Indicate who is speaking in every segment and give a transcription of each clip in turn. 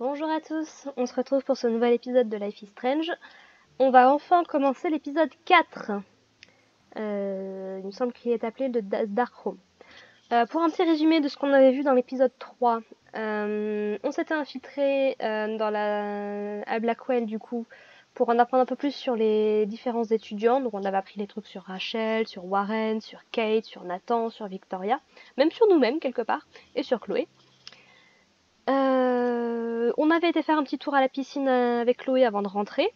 Speaker 1: Bonjour à tous, on se retrouve pour ce nouvel épisode de Life is Strange. On va enfin commencer l'épisode 4. Il me semble qu'il est appelé le Darkroom. Pour un petit résumé de ce qu'on avait vu dans l'épisode 3, on s'était infiltré à Blackwell du coup pour en apprendre un peu plus sur les différents étudiants. Donc on avait appris des trucs sur Rachel, sur Warren, sur Kate, sur Nathan, sur Victoria, même sur nous-mêmes quelque part, et sur Chloé. On avait été faire un petit tour à la piscine avec Chloé avant de rentrer.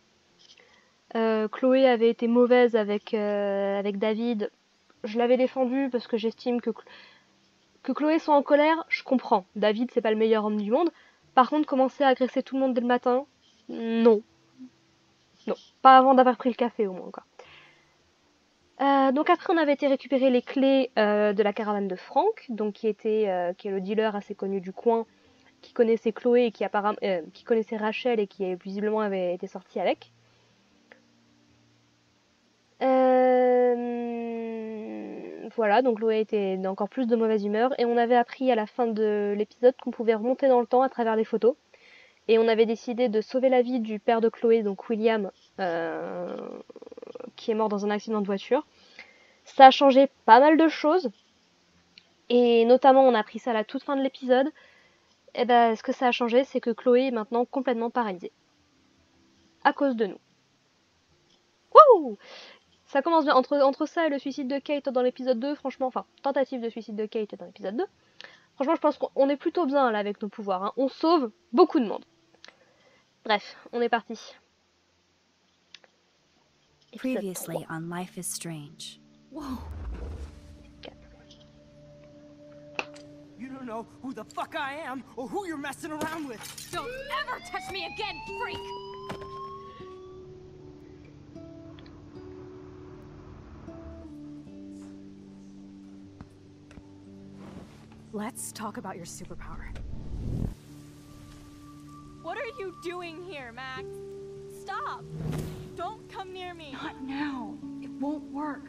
Speaker 1: Chloé avait été mauvaise avec David. Je l'avais défendu parce que j'estime que Chloé soit en colère, je comprends. David, c'est pas le meilleur homme du monde. Par contre, commencer à agresser tout le monde dès le matin, non. Non. Pas avant d'avoir pris le café au moins, quoi. Donc après, on avait été récupérer les clés de la caravane de Frank, donc qui est le dealer assez connu du coin, qui connaissait Chloé et qui connaissait Rachel et qui visiblement avait été sorti avec. Voilà, donc Chloé était d'encore plus de mauvaise humeur et on avait appris à la fin de l'épisode qu'on pouvait remonter dans le temps à travers les photos. Et on avait décidé de sauver la vie du père de Chloé, donc William, qui est mort dans un accident de voiture. Ça a changé pas mal de choses. Et notamment, on a appris ça à la toute fin de l'épisode. Et ben, ce que ça a changé, c'est que Chloé est maintenant complètement paralysée. À cause de nous. Wouh! Ça commence bien. Entre ça et le suicide de Kate dans l'épisode 2, franchement, enfin, tentative de suicide de Kate dans l'épisode 2, franchement, je pense qu'on est plutôt bien là avec nos pouvoirs. Hein. On sauve beaucoup de monde. Bref, on est parti.
Speaker 2: Previously on Life is Strange.
Speaker 3: Whoa. You don't know who the fuck I am or who you're messing around with.
Speaker 4: Don't ever touch me again, freak!
Speaker 5: Let's talk about your superpower.
Speaker 4: What are you doing here, Max? Stop! Don't come near me!
Speaker 5: Not now. It won't work.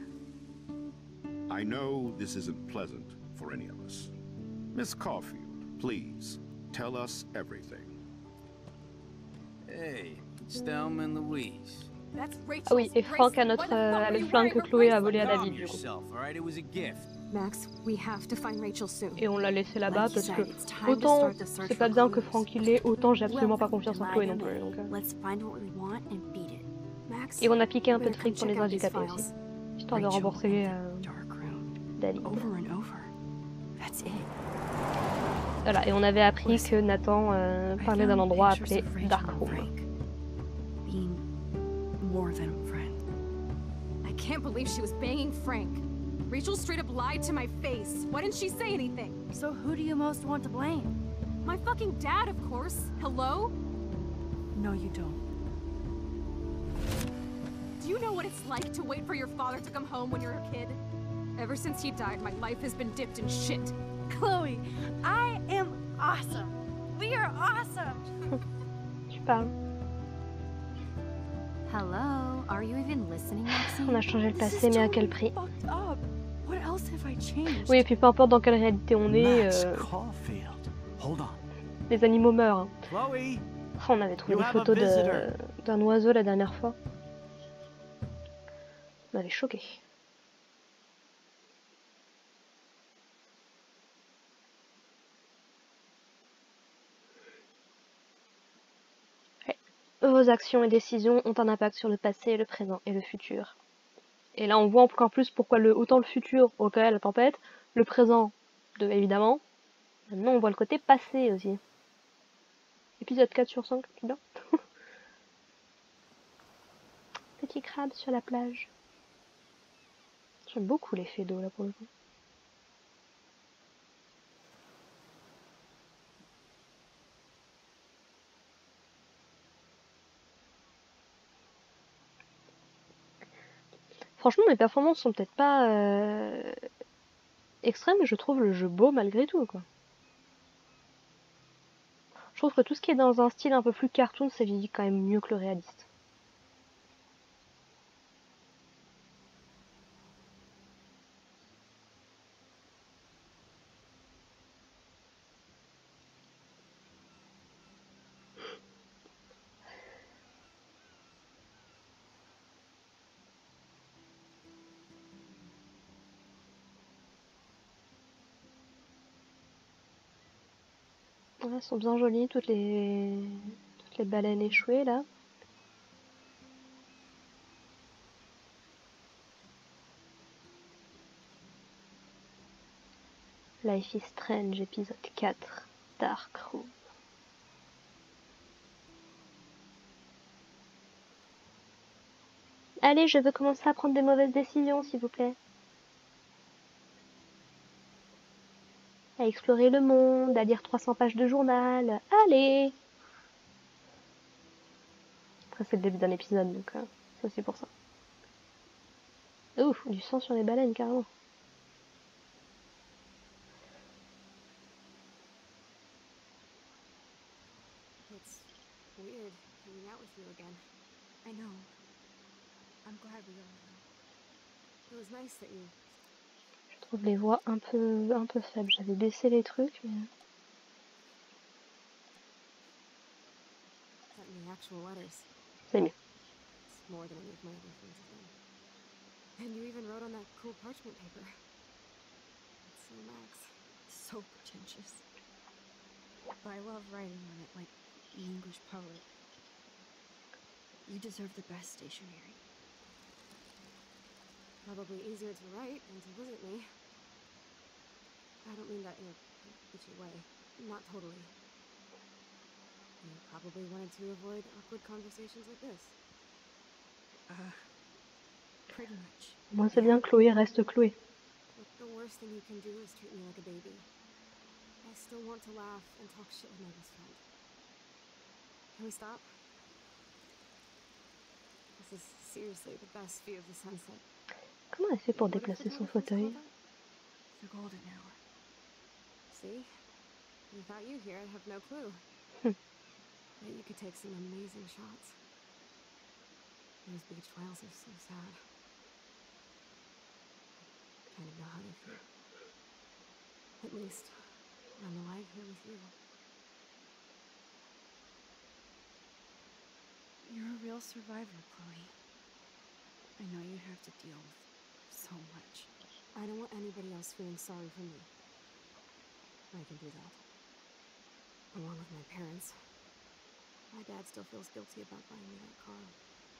Speaker 6: I know this isn't pleasant for any of us. Miss Caulfield, please, tell us everything.
Speaker 7: Hey, it's Thelma and Louise.
Speaker 4: That's Rachel's
Speaker 1: Ah oui, et Frank a le flingue que Chloé a volé à David du coup.
Speaker 7: Alright, it was a gift.
Speaker 5: Max, we have to find Rachel soon.
Speaker 1: Et on l'a laissé là-bas parce que autant c'est pas bien que Frank il l'ait, autant j'ai absolument pas confiance en Chloé non plus. Donc,
Speaker 2: Let's find what we want and beat it.
Speaker 5: Max,
Speaker 1: Et on a piqué un peu de
Speaker 5: better come
Speaker 1: fric pour
Speaker 5: check
Speaker 1: les
Speaker 5: out these
Speaker 1: handicapés
Speaker 5: files.
Speaker 1: aussi, histoire de
Speaker 5: Rachel
Speaker 1: rembourser
Speaker 5: in the dark room.
Speaker 1: David.
Speaker 5: Over and over. That's it.
Speaker 1: Voilà, et on avait appris que Nathan parlait d'un endroit appelé Darkroom.
Speaker 5: Being more than a friend.
Speaker 4: I can't believe she was banging Frank. Rachel straight up lied to my face. Why didn't she say anything?
Speaker 2: So who do you most want to blame?
Speaker 4: My fucking dad, of course. Hello?
Speaker 5: No, you don't.
Speaker 4: Do you know what it's like to wait for your father to come home when you're a kid? Ever since he died, my life has been dipped in shit.
Speaker 8: Chloe, I am awesome. We are awesome.
Speaker 1: Tu parles.
Speaker 2: Hello, are you even listening, Maxine?
Speaker 1: On a changé le passé, mais à quel prix?
Speaker 5: Fucked up. What else have I changed?
Speaker 1: Oui, et puis peu importe dans quelle réalité on est,
Speaker 3: Max Caulfield. Hold on.
Speaker 1: les animaux meurent. Hein.
Speaker 3: Chloe.
Speaker 1: Oh, on avait trouvé
Speaker 3: You
Speaker 1: des
Speaker 3: have a
Speaker 1: photos
Speaker 3: visitor.
Speaker 1: d'un oiseau la dernière fois. On m'avait choqué. Ouais. Vos actions et décisions ont un impact sur le passé, le présent et le futur. Et là, on voit encore plus pourquoi autant le futur, ok, la tempête, le présent, évidemment. Maintenant, on voit le côté passé aussi. Épisode 4 sur 5, c'est bien. Petit crabe sur la plage. J'aime beaucoup l'effet d'eau là pour le coup. Franchement, mes performances sont peut-être pas extrêmes, mais je trouve le jeu beau malgré tout, quoi. Je trouve que tout ce qui est dans un style un peu plus cartoon, ça vieillit quand même mieux que le réaliste. Ouais, elles sont bien jolies, toutes les baleines échouées là. Life is Strange, épisode 4, Dark Room. Allez, je veux commencer à prendre des mauvaises décisions, s'il vous plaît. À explorer le monde, à lire 300 pages de journal. Allez! Après, c'est le début d'un épisode, donc ça c'est pour ça. Ouf, du sang sur les baleines, carrément.
Speaker 4: It's weird hanging out with you again.
Speaker 5: I know. I'm glad we are now.
Speaker 4: It was nice that you...
Speaker 1: Je trouve les voix un peu faibles. J'avais baissé les trucs, mais...
Speaker 4: sent me actual letters.
Speaker 1: c'est mieux.
Speaker 4: It's more than any of my other friends have done. And you even wrote on that cool parchment paper. It's so Max.
Speaker 5: So pretentious. But I love writing on it like the English poet. You deserve the best stationery.
Speaker 4: Probably easier to write than to visit me. I don't mean that in a bitchy way. Not totally. You probably wanted to avoid awkward conversations like this.
Speaker 5: Pretty much.
Speaker 1: Moi c'est bien, Chloé reste Chloé.
Speaker 4: But the worst thing you can do is treat me like a baby. I still want to laugh and talk shit with my best friend. Can we stop? This is seriously the best view of the sunset.
Speaker 1: Comment elle fait pour
Speaker 4: What if
Speaker 1: déplacer
Speaker 4: the
Speaker 1: son
Speaker 4: waterfall's
Speaker 1: fauteuil?
Speaker 4: called that?
Speaker 5: The golden hour.
Speaker 4: See? Without you here, I'd have no clue.
Speaker 1: Hmm.
Speaker 4: Bet you could take some amazing shots. Those beach whales are so sad. Kind of know how they feel. At least, I'm alive here with you.
Speaker 5: You're a real survivor, Chloe. I know you have to deal with so much.
Speaker 4: I don't want anybody else feeling sorry for me. I can do that. Along with my parents. My dad still feels guilty about buying me that car.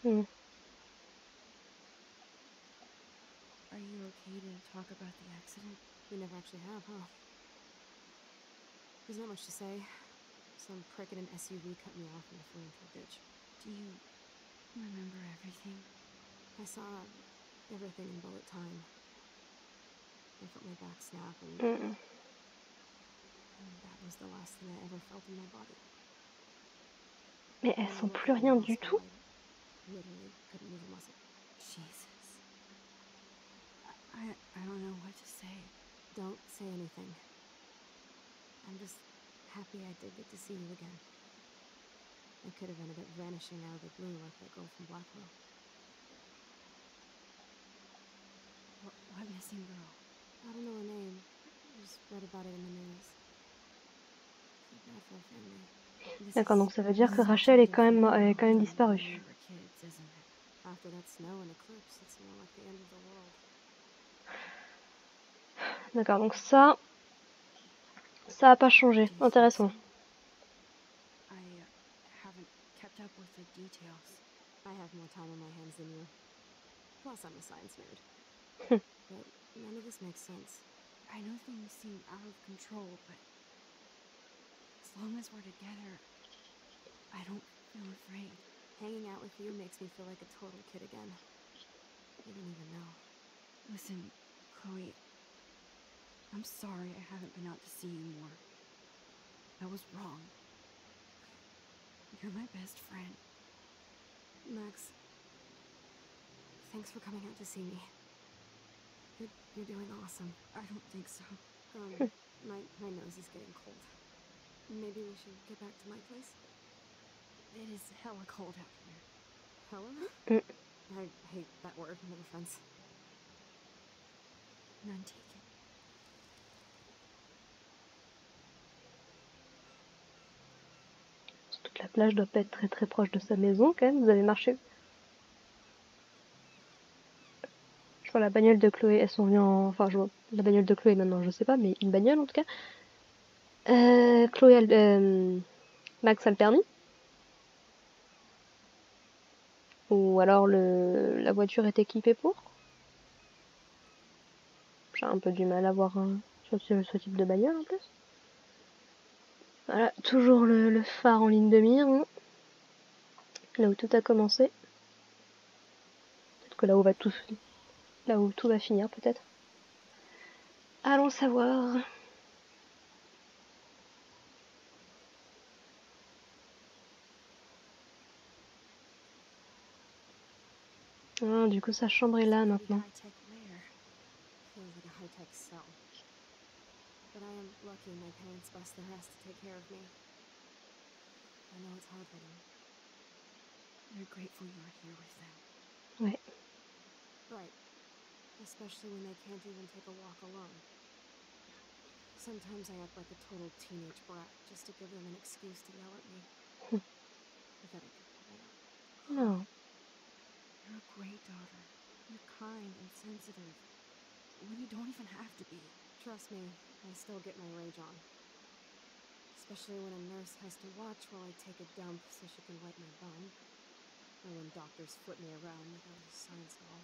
Speaker 1: Hmm.
Speaker 5: Are you okay to talk about the accident?
Speaker 4: We never actually have, huh? There's not much to say. Some prick in an SUV cut me off and I flew into a ditch.
Speaker 5: Do you remember everything?
Speaker 4: I saw everything in bullet time. I felt my back snap and that was the last thing I ever felt in my body.
Speaker 1: Mais elles sont plus rien du tout.
Speaker 4: Literally couldn't move a muscle.
Speaker 5: Jesus. I don't know what to say.
Speaker 4: Don't say anything. I'm just happy I did get to see you again. I could have ended up vanishing out of the blue like that girl from Blackwell.
Speaker 5: What missing girl?
Speaker 4: I don't know her name. I just read about it in the news. So bad for her family.
Speaker 1: D'accord, donc ça veut dire que Rachel est quand même disparue.
Speaker 4: After that snow and eclipse, it's more like the end of the world.
Speaker 1: D'accord, donc ça a pas changé. Intéressant.
Speaker 5: I haven't kept up with the details.
Speaker 4: I have more time on my hands than you. Plus, I'm a science nerd. But none of this makes sense.
Speaker 5: I know things seem out of control, but as long as we're together, I don't feel afraid.
Speaker 4: Hanging out with you makes me feel like a total kid again. You don't even know.
Speaker 5: Listen, Chloe, I'm sorry I haven't been out to see you more. I was wrong. You're my best friend.
Speaker 4: Max, thanks for coming out to see me. You're doing awesome.
Speaker 5: I don't think so.
Speaker 4: My nose is getting cold. Maybe we should get back to my place?
Speaker 5: It is hella cold out here.
Speaker 4: Hella? I hate that word, no offense.
Speaker 5: None taken.
Speaker 1: Surtout que la plage doit pas être très très proche de sa maison quand même. Vous avez marché. Je vois la bagnole de Chloé, elles sont venues en... Enfin, je vois la bagnole de Chloé maintenant, je sais pas, mais une bagnole en tout cas. Max a le permis? Ou alors la voiture est équipée pour? J'ai un peu du mal à voir ce type de bagnole en plus. Voilà, toujours le phare en ligne de mire, hein. Là où tout a commencé. Peut-être que là où tout va finir peut-être. Allons savoir. Ah, du coup sa chambre est là maintenant.
Speaker 4: High-tech lair. Feels like a high-tech cell. But I am lucky my parents bust their ass to take care of me. I know it's hard for them.
Speaker 5: They're grateful you are here with them.
Speaker 1: Ouais.
Speaker 4: Right. Especially when they can't even take a walk alone. Sometimes I act like a total teenage brat just to give them an excuse to yell at me. But that I can pull it up.
Speaker 1: Non.
Speaker 5: You're a great daughter. You're kind and sensitive. When you don't even have to be.
Speaker 4: Trust me, I still get my rage on. Especially when a nurse has to watch while I take a dump so she can wipe my bum. Or when doctors flip me around without a science doll.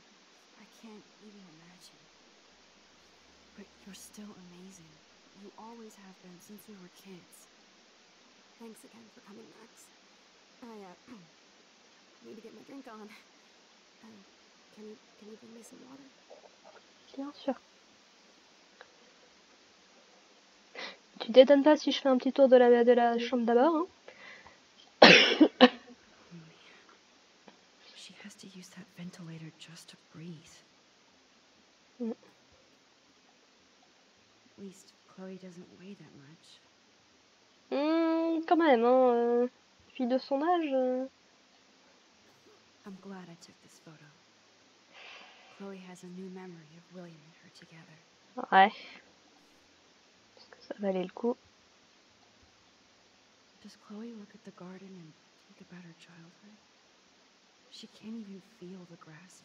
Speaker 5: I can't even imagine. But you're still amazing. You always have been since we were kids.
Speaker 4: Thanks again for coming, Max. I need to get my drink on. Can you bring me some water?
Speaker 1: Bien sûr. Tu t'étonnes pas si je fais un petit tour de la chambre d'abord, hein?
Speaker 5: She has to use that ventilator just to breathe.
Speaker 1: Mm.
Speaker 5: At least Chloe doesn't weigh that much.
Speaker 1: Quand même, hein. Fille de son âge.
Speaker 5: I'm glad I took this photo. Chloe has a new memory of William and her together.
Speaker 1: Ouais. Est-ce que ça valait le coup?
Speaker 5: Does Chloe look at the garden and think about her childhood? She can't even feel the grass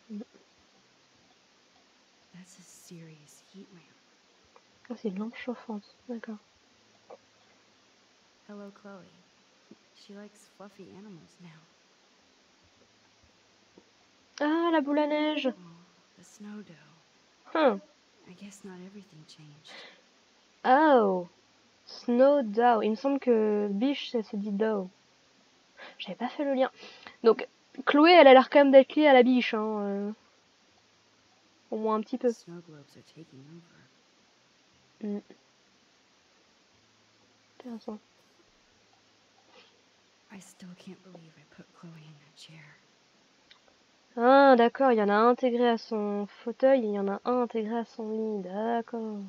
Speaker 5: now. That's a serious heat lamp.
Speaker 1: Ah, c'est une lampe chauffante, d'accord.
Speaker 5: Hello, Chloe. She likes fluffy animals now.
Speaker 1: Ah, la boule à neige.
Speaker 5: Oh, the snow dough. I guess not everything changed.
Speaker 1: Oh, Snow Dough. Il me semble que biche, ça se dit dough. J'avais pas fait le lien. Donc, Chloé, elle a l'air quand même d'être liée à la biche, hein. Au moins un petit peu.
Speaker 5: Snow globes are taking over.
Speaker 1: Intéressant.
Speaker 5: I still can't believe I put Chloe in that chair.
Speaker 1: Ah, d'accord, il y en a un intégré à son fauteuil et il y en a un intégré à son lit. D'accord.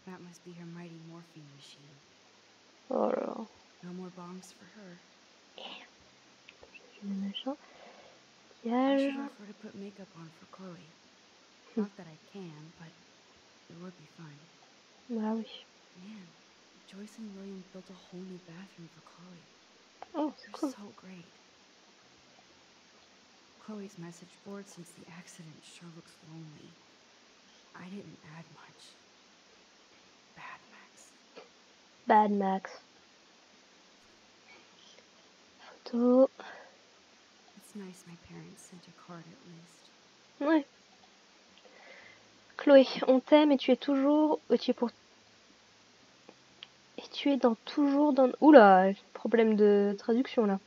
Speaker 5: That must be her mighty morphine machine.
Speaker 1: Oh là là.
Speaker 5: No more bombs for her.
Speaker 1: Le machin.
Speaker 5: I
Speaker 1: Maquillage.
Speaker 5: should offer to put makeup on for Chloe. Not that I can, but it would be fun.
Speaker 1: Bah oui.
Speaker 5: Man, Joyce and William built a whole new bathroom for Chloe.
Speaker 1: Oh, c'est
Speaker 5: They're
Speaker 1: cool.
Speaker 5: so great. Chloe's message board since the accident sure looks lonely. I didn't add much. Bad Max.
Speaker 1: Bad Max. Photo.
Speaker 5: It's nice my parents sent a card at least.
Speaker 1: Ouais. Chloé, on t'aime et tu es toujours. Et tu es pour. Et tu es toujours dans. Oula, problème de traduction là.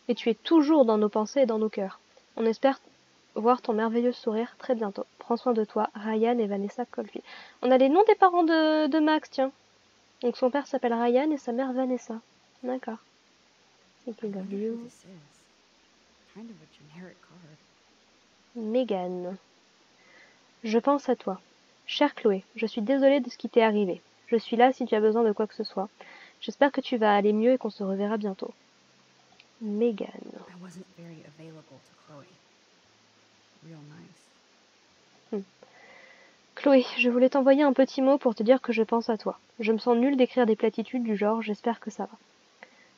Speaker 1: Et tu es toujours dans nos pensées et dans nos cœurs. On espère voir ton merveilleux sourire très bientôt. Prends soin de toi, Ryan et Vanessa Caulfield. On a les noms des parents de Max, tiens. Donc son père s'appelle Ryan et sa mère Vanessa. D'accord.
Speaker 5: I
Speaker 1: Thinking of
Speaker 5: wonder who
Speaker 1: you.
Speaker 5: this is. Kind of a generic card.
Speaker 1: Megan. Je pense à toi. Chère Chloé, je suis désolée de ce qui t'est arrivé. Je suis là si tu as besoin de quoi que ce soit. J'espère que tu vas aller mieux et qu'on se reverra bientôt. Megan.
Speaker 5: I wasn't very available to Chloe. Real nice.
Speaker 1: Chloé, je voulais t'envoyer un petit mot pour te dire que je pense à toi. Je me sens nulle d'écrire des platitudes du genre « j'espère que ça va ».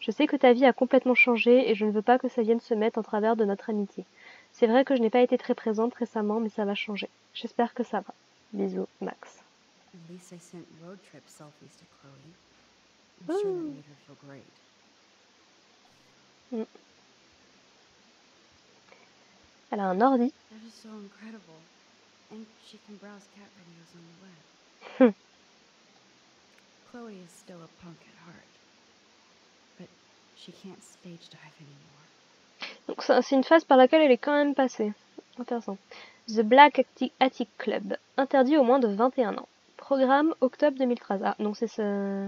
Speaker 1: Je sais que ta vie a complètement changé et je ne veux pas que ça vienne se mettre en travers de notre amitié. C'est vrai que je n'ai pas été très présente récemment, mais ça va changer. J'espère que ça va. Bisous, Max.
Speaker 5: At least I sent road trip selfies to Chloe. I'm sure that made her feel great.
Speaker 1: Elle a un ordi.
Speaker 5: That is so incredible. And she can browse cat videos on the web. Chloe is still a punk at heart. But she can't stage dive anymore.
Speaker 1: Donc c'est une phase par laquelle elle est quand même passée. Intéressant. The Black Attic Club. Interdit aux moins de 21 ans. Programme octobre 2013. Ah, donc c'est ce...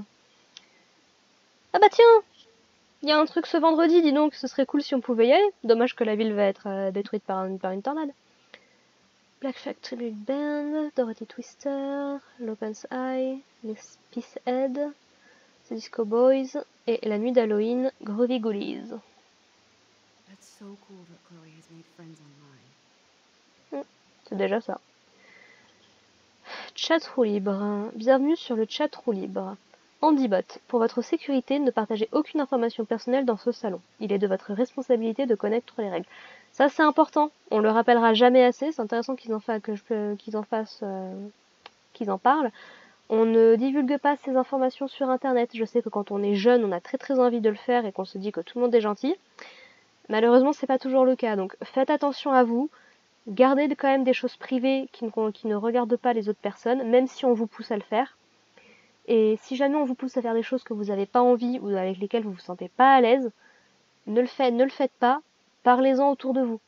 Speaker 1: Ah bah tiens, il y a un truc ce vendredi, dis donc, ce serait cool si on pouvait y aller. Dommage que la ville va être détruite par une tornade. Black Factory Band, Dorothy Twister, Lopen's Eye, les Peacehead, The Disco Boys et la nuit d'Halloween, Groovy Ghoulies.
Speaker 5: That's so cool that Chloe has made friends online.
Speaker 1: C'est déjà ça. Chat roue libre. Bienvenue sur le chat roue libre. Handybot, pour votre sécurité, ne partagez aucune information personnelle dans ce salon. Il est de votre responsabilité de connaître les règles. Ça c'est important, on le rappellera jamais assez, c'est intéressant qu'ils en parlent. On ne divulgue pas ces informations sur internet. Je sais que quand on est jeune, on a très très envie de le faire et qu'on se dit que tout le monde est gentil. Malheureusement, c'est pas toujours le cas, donc faites attention à vous. Gardez quand même des choses privées qui ne regardent pas les autres personnes, même si on vous pousse à le faire. Et si jamais on vous pousse à faire des choses que vous n'avez pas envie ou avec lesquelles vous vous sentez pas à l'aise, ne le faites pas, parlez-en autour de vous.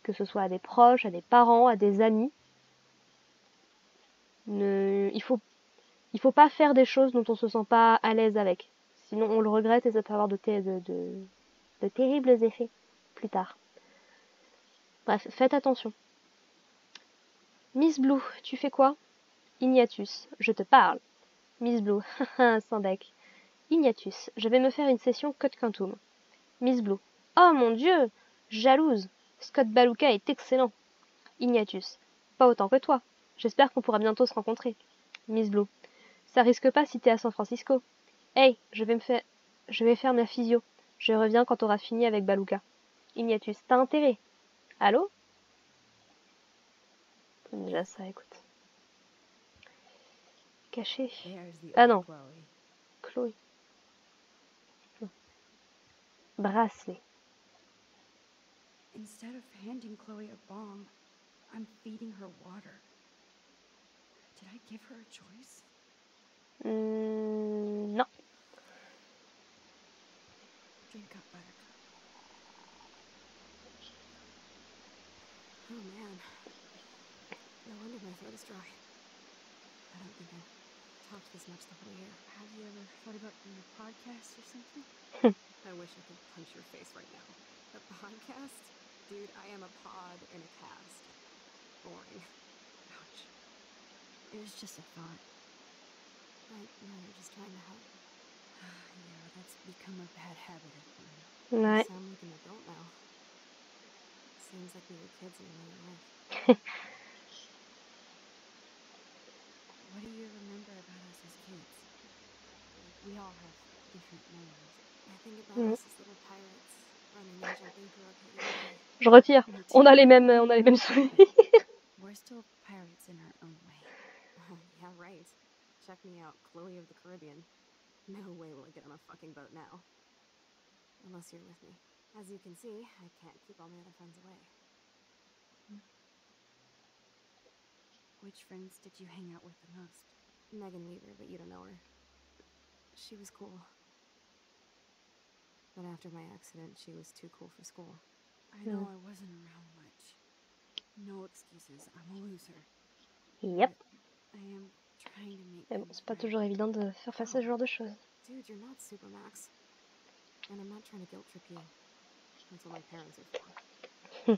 Speaker 1: Que ce soit à des proches, à des parents, à des amis. Il faut pas faire des choses dont on se sent pas à l'aise avec. Sinon on le regrette et ça peut avoir de terribles effets plus tard. Bref, faites attention. Miss Blue, tu fais quoi? Ignatus, je te parle. Miss Blue, sans bec. Ignatus, je vais me faire une session Code Quantum. Miss Blue, oh mon Dieu, jalouse. Scott Baluka est excellent. Ignatus, pas autant que toi. J'espère qu'on pourra bientôt se rencontrer. Miss Blue, ça risque pas si t'es à San Francisco. Hey, je vais faire ma physio. Je reviens quand t'auras fini avec Baluka. Ignatus, t'as intérêt? Allô? Déjà ça, écoute. Caché. Ah non. Chloé. Bracelet.
Speaker 5: Instead of handing Chloe a bomb, I'm feeding her water. Did I give her a choice?
Speaker 1: Non.
Speaker 5: Drink up, Buttercup.
Speaker 4: Oh man. No wonder my throat is dry. I don't think I've talked this much the whole year.
Speaker 5: Have you ever thought about doing a podcast or something?
Speaker 4: I wish I could punch your face right now. A podcast? Dude, I am a pod in a cast. Boring.
Speaker 5: Ouch. It was just a thought.
Speaker 4: I know you're just trying to help.
Speaker 5: Yeah, that's become a bad habit of mine.
Speaker 1: Ouais.
Speaker 4: You sound like an adult now. Seems like we were kids in another life.
Speaker 5: What do you remember about us as kids? We all have different memories.
Speaker 4: I think about us as little pirates running and jumping through a cave.
Speaker 1: Je retire. On a les mêmes souvenirs.
Speaker 5: We're still pirates in our own way.
Speaker 4: Yeah, right. Check me out, Chloe of the Caribbean. No way will I get on a fucking boat now. Unless you're with me. As you can see, I can't keep all my other friends away.
Speaker 5: Which friends did you hang out with the most?
Speaker 4: Megan Weaver, but you don't know her. She was cool. But after my accident, she was too cool for school.
Speaker 5: I know I wasn't around much. No excuses, I'm a loser.
Speaker 1: Yep.
Speaker 5: I am trying to make
Speaker 1: Mais bon,
Speaker 5: things
Speaker 1: c'est pas
Speaker 5: right.
Speaker 1: toujours évident de faire face à ce genre de choses.
Speaker 4: Dude, you're not Supermax. And I'm not trying to guilt trip you. That's what my parents are for.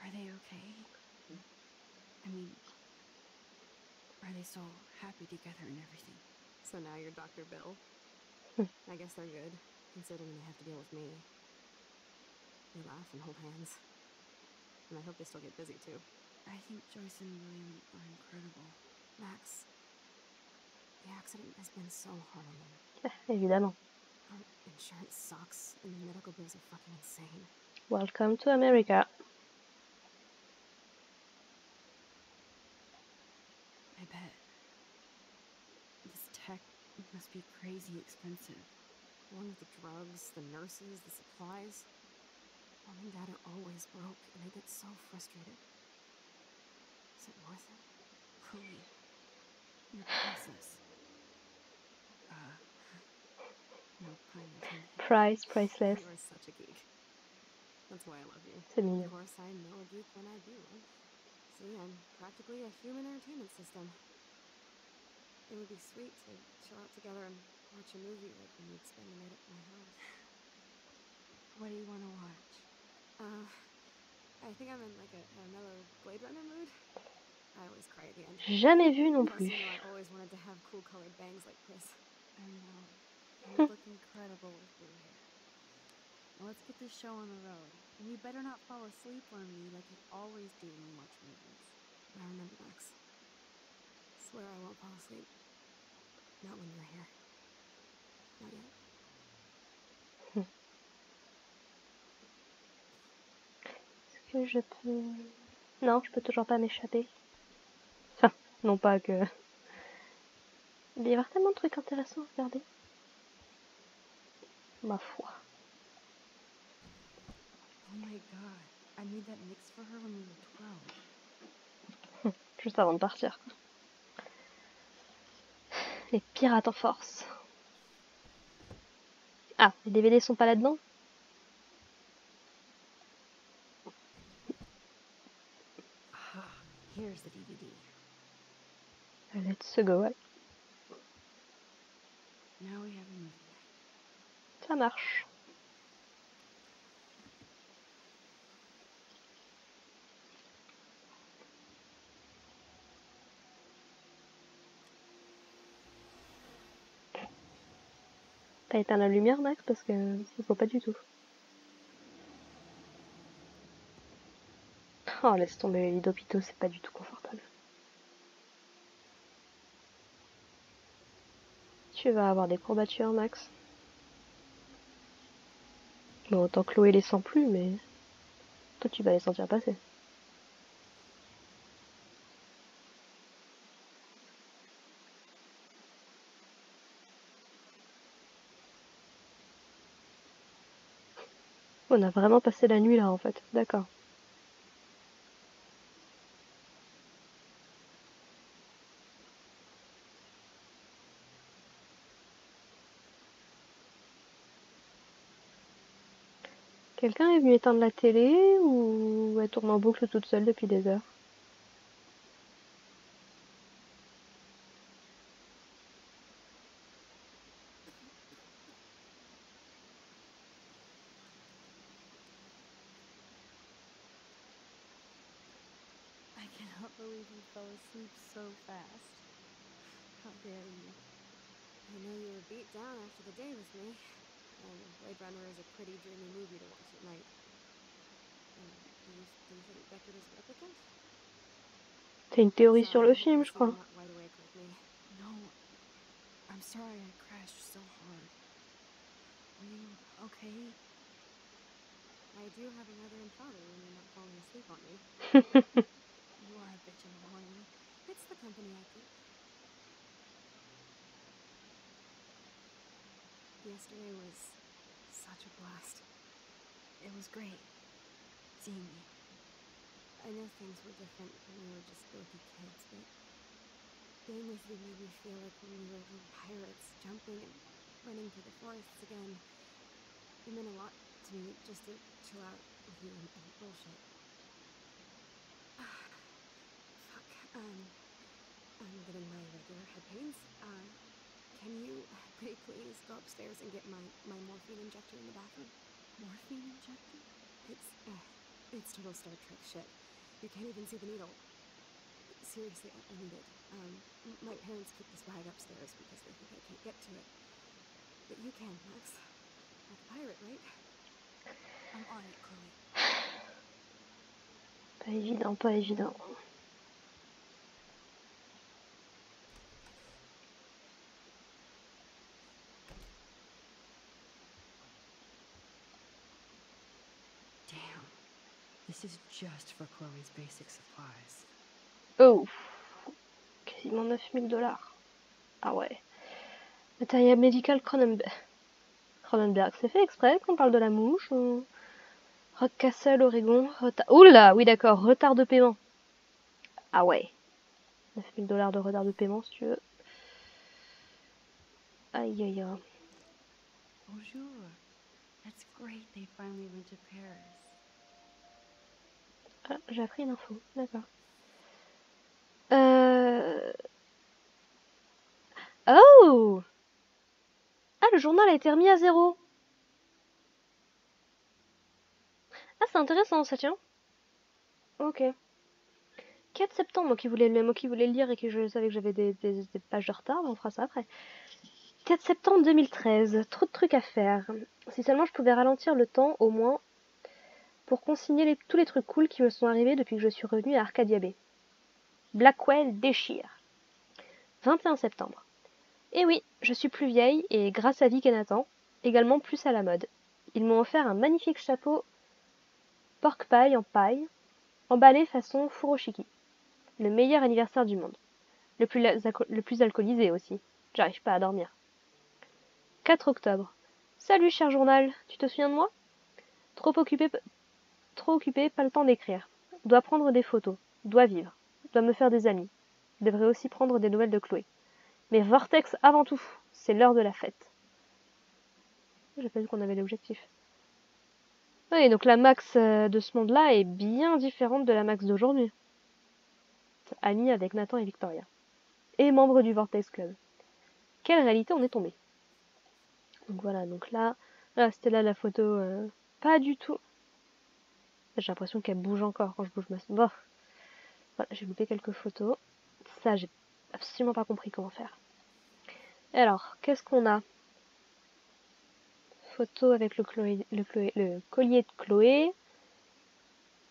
Speaker 5: Are they okay? I mean, are they so happy together and everything?
Speaker 4: So now you're Dr. Bill? I guess they're good, considering they have to deal with me. They laugh and hold hands. And I hope they still get busy, too.
Speaker 5: I think Joyce and William are incredible.
Speaker 4: Max, the accident has been so hard on them.
Speaker 1: Évidemment.
Speaker 4: Our insurance sucks, and the medical bills are fucking insane.
Speaker 1: Welcome to America.
Speaker 5: tech must be crazy expensive.
Speaker 4: Along with the drugs, the nurses, the supplies. Mom and Dad are always broke, and I get so frustrated. Is it worth it?
Speaker 5: Chloe, you're priceless. No pun intended.
Speaker 1: Priceless.
Speaker 4: You are such a geek. That's why I love you.
Speaker 1: C'est mignon.
Speaker 4: Of course, I know a geek when I do one. See, I'm practically a human entertainment system. It would be sweet to chill out together and watch a movie like when we'd spend the night at my house.
Speaker 5: What do you want to watch?
Speaker 4: I think I'm in like a mellow Blade Runner mood. I always cry at the end.
Speaker 1: Jamais vu non
Speaker 4: Plus,
Speaker 1: plus.
Speaker 4: you know, I always wanted to have cool colored bangs like Chris.
Speaker 5: I know. You look incredible with blue hair. Now let's get this show on the road. And you better not fall asleep on me like you always do when we watch movies.
Speaker 4: I remember, Max. Swear I won't fall asleep. Not when you're here. Not yet.
Speaker 1: Est-ce que je peux... Non, je peux toujours pas m'échapper. Enfin, non pas que... Il va y avoir tellement de trucs intéressants à regarder. Ma foi.
Speaker 5: Oh my god. I made that mix for her when we were 12.
Speaker 1: Juste avant de partir. Les pirates en force. Ah, les DVD sont pas là-dedans?
Speaker 5: Ah, here's the DVD.
Speaker 1: Let's go, ouais.
Speaker 5: Now we have a movie night.
Speaker 1: Ça marche. T'as éteint la lumière, Max, parce que ça se voit pas du tout. Oh, laisse tomber les lits d'hôpitaux, c'est pas du tout confortable. Tu vas avoir des courbatures, Max. Bon, autant que Chloé les sent plus, mais... Toi, tu vas les sentir passer. On a vraiment passé la nuit là, en fait. D'accord. Quelqu'un est venu éteindre la télé ou elle tourne en boucle toute seule depuis des heures?
Speaker 5: I cannot believe you fell asleep so fast. How dare you?
Speaker 4: I know you were beat down after the day with me. And Blade Runner is a pretty dreamy movie to watch at night. Do you think Deckard is a replicant?
Speaker 1: C'est une théorie sur le
Speaker 4: Sorry,
Speaker 1: film,
Speaker 4: I
Speaker 1: je
Speaker 4: see
Speaker 1: crois.
Speaker 4: you're not wide awake like me.
Speaker 5: No. I'm sorry I crashed so hard. Are you okay?
Speaker 4: I do have a mother and father when you're not falling asleep on me.
Speaker 5: You are a bitch in the morning.
Speaker 4: It's the company I keep. Yesterday was such a blast.
Speaker 5: It was great seeing you.
Speaker 4: I know things were different when we were just dorky kids, but being with you made me feel like when we were little pirates, jumping and running through the forests again. It meant a lot to me just to chill out with you and bullshit. Fuck. I'm getting my regular head pains. Can you pretty please go upstairs and get my morphine injector in the bathroom?
Speaker 5: Morphine injector?
Speaker 4: It's total Star Trek shit. You can't even see the needle. Seriously, I need it. My parents keep this bag upstairs because they think I can't get to it. But you can, Max. Like a pirate, right?
Speaker 5: I'm on it, Chloe.
Speaker 1: Pas évident, pas évident.
Speaker 5: Damn. This is just for Chloe's basic supplies.
Speaker 1: Oh, quasiment $9000. Ah ouais. Matériel médical Cronenberg. Cronenberg, c'est fait exprès qu'on parle de la mouche ou... Rock Castle, Oregon, retard... Oula, oui d'accord, retard de paiement. Ah ouais. 9000 $ de retard de paiement si tu veux. Aïe aïe aïe.
Speaker 5: Bonjour. That's great they finally went to Paris.
Speaker 1: Ah, j'ai appris une info, d'accord. Oh! Ah, le journal a été remis à 0. Ah, c'est intéressant ça, tiens. Ok. 4 septembre, moi qui voulais le lire et que je savais que j'avais des pages de retard, mais on fera ça après. 4 septembre 2013, trop de trucs à faire. Si seulement je pouvais ralentir le temps, au moins, pour consigner tous les trucs cool qui me sont arrivés depuis que je suis revenue à Arcadia Bay. Blackwell déchire. 21 septembre. Et oui, je suis plus vieille et grâce à Vic et Nathan, également plus à la mode. Ils m'ont offert un magnifique chapeau pork pie en paille, emballé façon furoshiki. Le meilleur anniversaire du monde. Le plus alcoolisé aussi. J'arrive pas à dormir. 4 octobre. Salut cher journal, tu te souviens de moi? Trop occupé, pas le temps d'écrire. Dois prendre des photos. Dois vivre. Dois me faire des amis. Devrais aussi prendre des nouvelles de Chloé. Mais Vortex avant tout, c'est l'heure de la fête. J'ai pas vu qu'on avait l'objectif. Oui, donc la Max de ce monde-là est bien différente de la Max d'aujourd'hui. Amie avec Nathan et Victoria. Et membre du Vortex Club. Quelle réalité on est tombé. Donc voilà, donc là c'était là la photo, pas du tout. J'ai l'impression qu'elle bouge encore quand je bouge ma... Bon, voilà, j'ai loupé quelques photos. Ça, j'ai absolument pas compris comment faire. Alors, qu'est-ce qu'on a? Photo avec le collier de Chloé.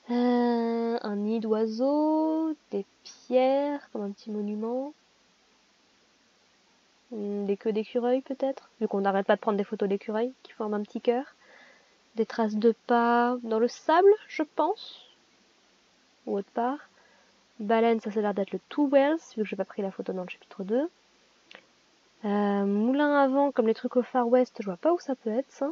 Speaker 1: Un nid d'oiseau, des pierres comme un petit monument. Des queues d'écureuil peut-être, vu qu'on n'arrête pas de prendre des photos d'écureuils qui forment un petit cœur. Des traces de pas dans le sable, je pense. Ou autre part. Baleine, ça a l'air d'être le Two Wells, vu que j'ai pas pris la photo dans le chapitre 2. Moulin à vent, comme les trucs au Far West, je vois pas où ça peut être ça.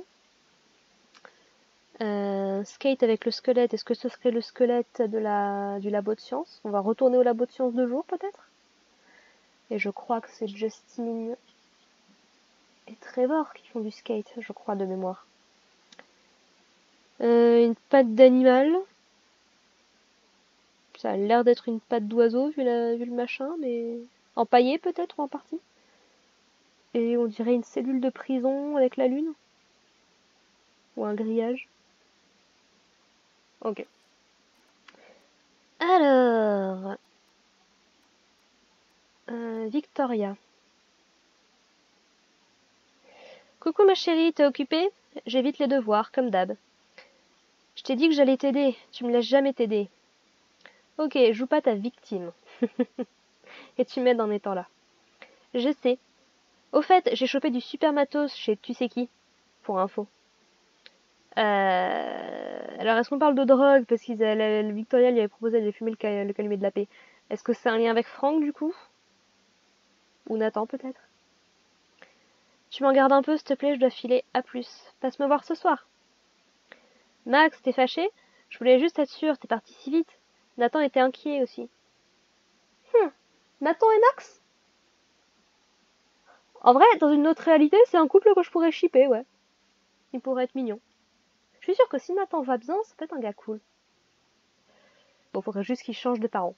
Speaker 1: Skate avec le squelette, est-ce que ce serait le squelette du labo de sciences? On va retourner au labo de sciences 2 jours peut-être. Et je crois que c'est Justine et Trevor qui font du skate, je crois de mémoire. Une patte d'animal. Ça a l'air d'être une patte d'oiseau vu le machin, mais empaillée peut-être ou en partie. Et on dirait une cellule de prison avec la lune. Ou un grillage. Ok. Alors... Victoria. Coucou ma chérie, t'es occupée? J'évite les devoirs, comme d'hab. Je t'ai dit que j'allais t'aider, tu me laisses jamais t'aider. Ok, joue pas ta victime. Et tu m'aides en étant là. Je sais. Au fait, j'ai chopé du super matos chez tu sais qui, pour info. Alors, est-ce qu'on parle de drogue? Parce que Victoria lui avait proposé de fumer le calumet de la paix. Est-ce que c'est un lien avec Franck, du coup? Ou Nathan, peut-être? Tu m'en gardes un peu, s'il te plaît, je dois filer. À plus. Passe me voir ce soir. Max, t'es fâché? Je voulais juste être sûre, t'es parti si vite. Nathan était inquiet aussi. Nathan et Max? En vrai, dans une autre réalité, c'est un couple que je pourrais shipper, ouais. Il pourrait être mignon. Je suis sûre que si Nathan va bien, ça peut être un gars cool. Bon, faudrait juste qu'il change de parents.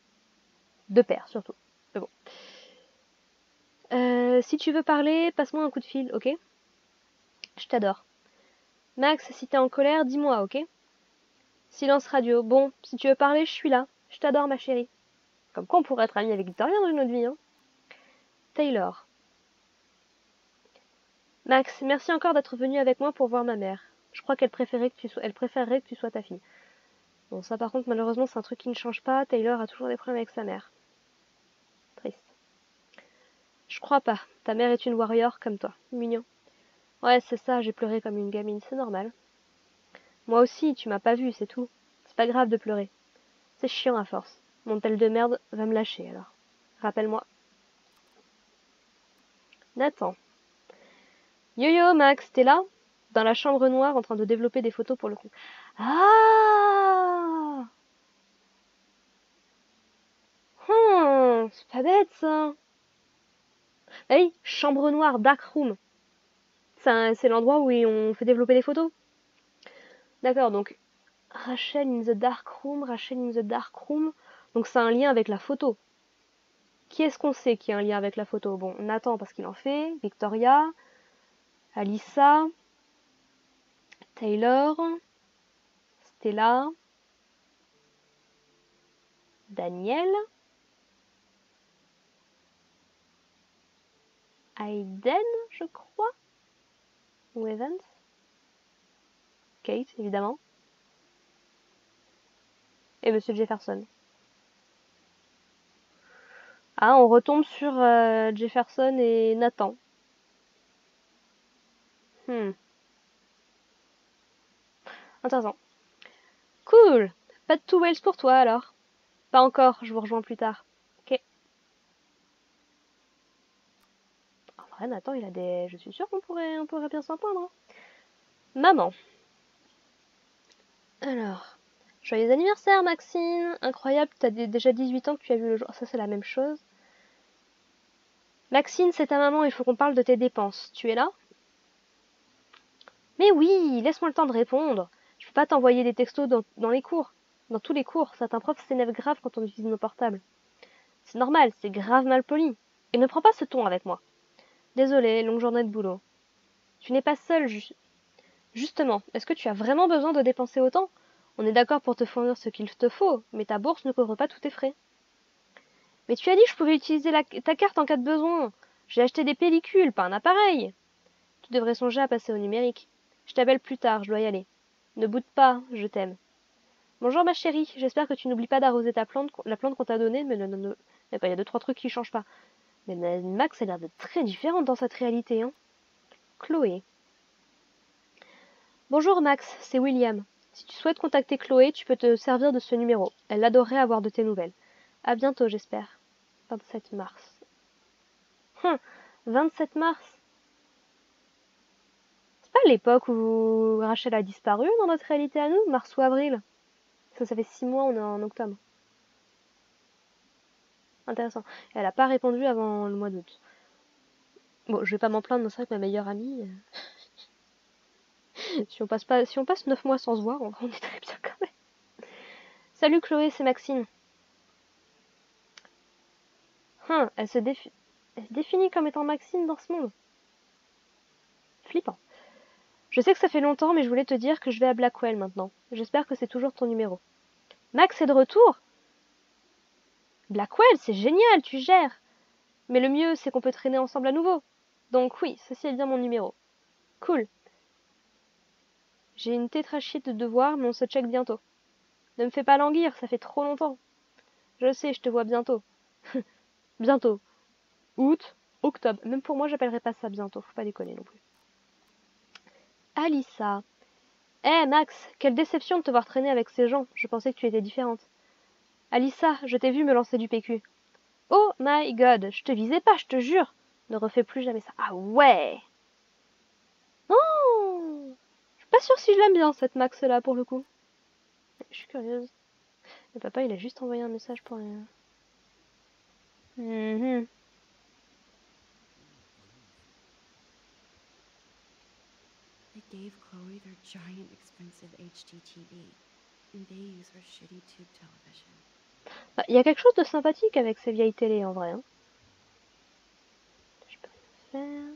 Speaker 1: De père, surtout. Mais bon. Si tu veux parler, passe-moi un coup de fil, ok? Je t'adore. Max, si t'es en colère, dis-moi, ok? Silence radio. Bon, si tu veux parler, je suis là. Je t'adore, ma chérie. Comme quoi on pourrait être amis avec Victoria dans une autre vie, hein. Taylor. Max, merci encore d'être venu avec moi pour voir ma mère. Je crois qu'elle préférerait que tu sois ta fille. Bon, ça par contre, malheureusement, c'est un truc qui ne change pas. Taylor a toujours des problèmes avec sa mère. Triste. Je crois pas. Ta mère est une warrior comme toi. Mignon. Ouais, c'est ça, j'ai pleuré comme une gamine, c'est normal. Moi aussi, tu m'as pas vu, c'est tout. C'est pas grave de pleurer. C'est chiant à force. Mon tel de merde va me lâcher alors. Rappelle-moi. Nathan. Yo-yo, Max, t'es là? Dans la chambre noire en train de développer des photos pour le coup. Ah! C'est pas bête ça. Ah oui, chambre noire, dark room. C'est l'endroit où on fait développer les photos. D'accord, donc Rachel in the dark room, Rachel in the dark room. Donc c'est un lien avec la photo. Qui est-ce qu'on sait qui a un lien avec la photo? Bon, Nathan parce qu'il en fait, Victoria, Alyssa, Taylor, Stella, Daniel, Aiden, je crois, ou Evans, Kate, évidemment, et Monsieur Jefferson. Ah, on retombe sur Jefferson et Nathan. Intéressant. Cool. Pas de Two Wales pour toi alors. Pas encore, je vous rejoins plus tard. Ok. En vrai, Nathan, il a des... Je suis sûre qu'on pourrait bien s'entendre. Hein. Maman. Alors. Joyeux anniversaire, Maxine. Incroyable, t'as déjà 18 ans que tu as vu le jour. Ça, c'est la même chose. Maxine, c'est ta maman, il faut qu'on parle de tes dépenses. Tu es là? Mais oui, laisse-moi le temps de répondre. Je peux pas t'envoyer des textos dans les cours. Dans tous les cours, certains profs s'énervent grave quand on utilise nos portables. C'est normal, c'est grave mal poli. Et ne prends pas ce ton avec moi. Désolée, longue journée de boulot. Tu n'es pas seule, justement. Est-ce que tu as vraiment besoin de dépenser autant? On est d'accord pour te fournir ce qu'il te faut, mais ta bourse ne couvre pas tous tes frais. Mais tu as dit que je pouvais utiliser ta carte en cas de besoin. J'ai acheté des pellicules, pas un appareil. Tu devrais songer à passer au numérique. Je t'appelle plus tard, je dois y aller. Ne boude pas, je t'aime. Bonjour ma chérie, j'espère que tu n'oublies pas d'arroser la plante qu'on t'a donnée, mais non. Il y a 2-3 trucs qui changent pas. Mais Max a l'air d'être très différente dans cette réalité, hein. Chloé. Bonjour Max, c'est William. Si tu souhaites contacter Chloé, tu peux te servir de ce numéro. Elle adorerait avoir de tes nouvelles. À bientôt, j'espère. 27 mars. 27 mars. C'est pas l'époque où Rachel a disparu dans notre réalité à nous, mars ou avril? Ça fait 6 mois, on est en octobre. Intéressant. Elle a pas répondu avant le mois d'août. Bon, je vais pas m'en plaindre, mais c'est vrai que ma meilleure amie... si on passe 9 mois sans se voir, on est très bien quand même. Salut Chloé, c'est Maxine. Elle se définit comme étant Maxine dans ce monde. Flippant. Je sais que ça fait longtemps, mais je voulais te dire que je vais à Blackwell maintenant. J'espère que c'est toujours ton numéro. Max est de retour? Blackwell, c'est génial, tu gères. Mais le mieux, c'est qu'on peut traîner ensemble à nouveau. Donc oui, ceci est bien mon numéro. Cool. J'ai une tétrachite de devoirs, mais on se check bientôt. Ne me fais pas languir, ça fait trop longtemps. Je sais, je te vois bientôt. Bientôt. Août, octobre. Même pour moi, j'appellerais pas ça bientôt. Faut pas déconner non plus. Alyssa. Max, quelle déception de te voir traîner avec ces gens. Je pensais que tu étais différente. Alyssa, je t'ai vu me lancer du PQ. Oh my god, je te visais pas, je te jure. Ne refais plus jamais ça. Ah ouais. Non. Je suis pas sûre si je l'aime bien cette Max là pour le coup. Je suis curieuse. Le papa il a juste envoyé un message pour rien.
Speaker 5: They gave Chloe their giant expensive HD TV, and they use her shitty tube television.
Speaker 1: Bah, y a quelque chose de sympathique avec ces vieilles télés en vrai. Hein. Je peux rien faire.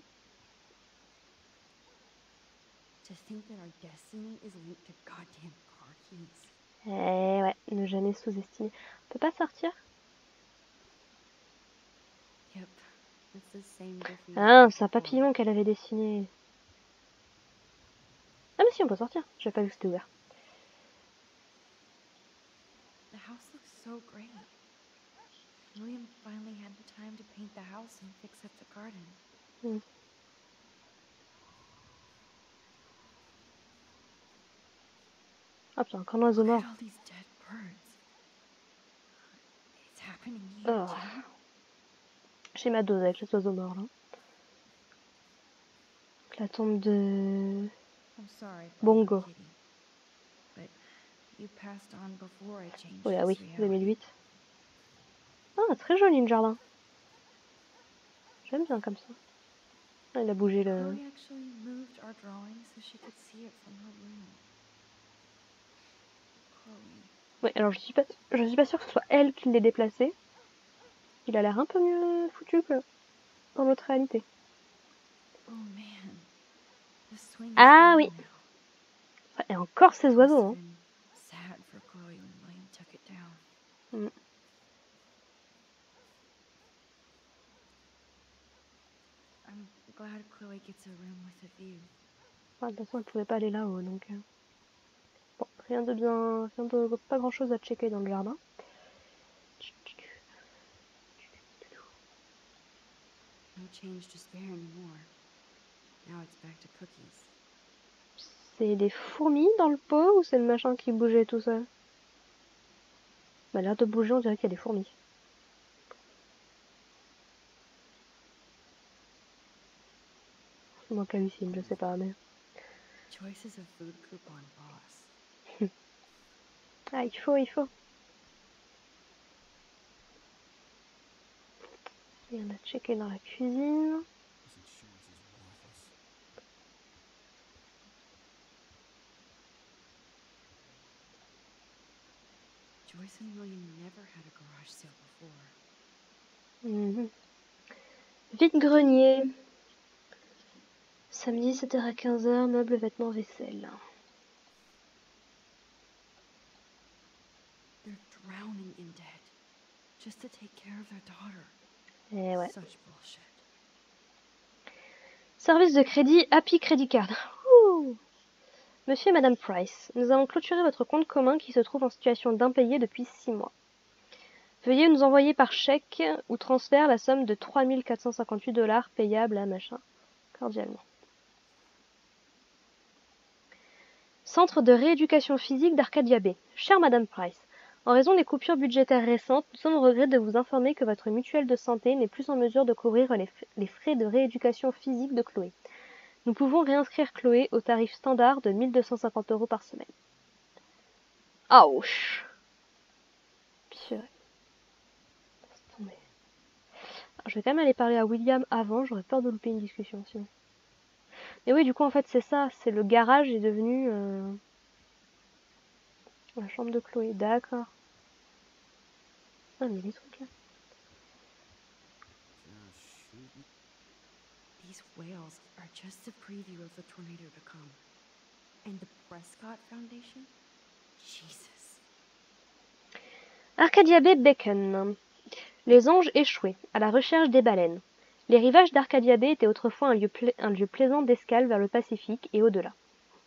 Speaker 5: To think that our destiny is linked to goddamn car keys.
Speaker 1: Ouais, ne jamais sous-estimer. On peut pas sortir?
Speaker 5: Yep, it's the same Biffy.
Speaker 1: Ah, c'est un papillon qu'elle avait dessiné. Ah mais si, on peut sortir. J'avais pas vu que c'était ouvert.
Speaker 5: The house looks so great. William finally had the time to paint the house and fix up the garden.
Speaker 1: Ah putain, encore un oiseau mort.
Speaker 5: All these dead birds. It's happening here
Speaker 1: Oh.
Speaker 5: too.
Speaker 1: J'ai ma dose avec les oiseaux morts là. Ok. La tombe de
Speaker 5: I'm sorry,
Speaker 1: Bongo.
Speaker 5: Kitty, but you passed on before I changed
Speaker 1: Oh là
Speaker 5: this
Speaker 1: oui,
Speaker 5: reality.
Speaker 1: 2008. Ah, très joli le jardin. J'aime bien comme ça. Ah, il a bougé le...
Speaker 5: Chloe actually moved our drawing so she could see it from her room. Chloe.
Speaker 1: Ouais, alors je suis pas sûre que ce soit elle qui l'ait déplacé. Il a l'air un peu mieux foutu que dans l'autre réalité.
Speaker 5: Oh man. The swing is
Speaker 1: Ah
Speaker 5: gone
Speaker 1: oui.
Speaker 5: now.
Speaker 1: Et encore ces
Speaker 5: Must
Speaker 1: oiseaux,
Speaker 5: have
Speaker 1: hein.
Speaker 5: been sad for Chloe when William took it down.
Speaker 1: Mm.
Speaker 5: I'm glad Chloe gets a room with a view.
Speaker 1: Enfin, de toute façon, elle pouvait pas aller là-haut, donc... Bon, rien de pas grand-chose à checker dans le jardin.
Speaker 5: No change to spare anymore. Now it's back to cookies.
Speaker 1: C'est des fourmis dans le pot ou c'est le machin qui bougeait tout seul? Bah, l'air de bouger, on dirait qu'il y a des fourmis. C'est moi qui hallucine, je sais pas, mais...
Speaker 5: Choice is a food coupon boss.
Speaker 1: Ah, il faut. Et on a checké dans la cuisine.
Speaker 5: Joyce and William never had a garage sale before.
Speaker 1: Mhm. Vide-grenier. Samedi 7h à 15h, meubles, vêtements, vaisselle.
Speaker 5: They're drowning in debt just to take care of their daughter.
Speaker 1: Et ouais.
Speaker 5: Such bullshit.
Speaker 1: Service de crédit Happy Credit Card. Ouh. Monsieur et Madame Price, nous avons clôturé votre compte commun qui se trouve en situation d'impayé depuis 6 mois. Veuillez nous envoyer par chèque ou transfert la somme de 3 458 $ payable à machin. Cordialement. Centre de rééducation physique d'Arcadia Bay. Chère Madame Price, en raison des coupures budgétaires récentes, nous sommes au regret de vous informer que votre mutuelle de santé n'est plus en mesure de couvrir les frais de rééducation physique de Chloé. Nous pouvons réinscrire Chloé au tarif standard de 1 250 € par semaine. Ouch. Purée. Laisse tomber. Je vais quand même aller parler à William avant, j'aurais peur de louper une discussion sinon. Mais oui, du coup, en fait, c'est ça, c'est le garage est devenu la chambre de Chloé, d'accord. Ah, mais les trucs là.
Speaker 5: These whales are just a preview of the tornado to come. And the Prescott Foundation? Jesus.
Speaker 1: Arcadia Bay Beacon. Les anges échoués, à la recherche des baleines. Les rivages d'Arcadia Bay étaient autrefois un lieu plaisant d'escale vers le Pacifique et au-delà.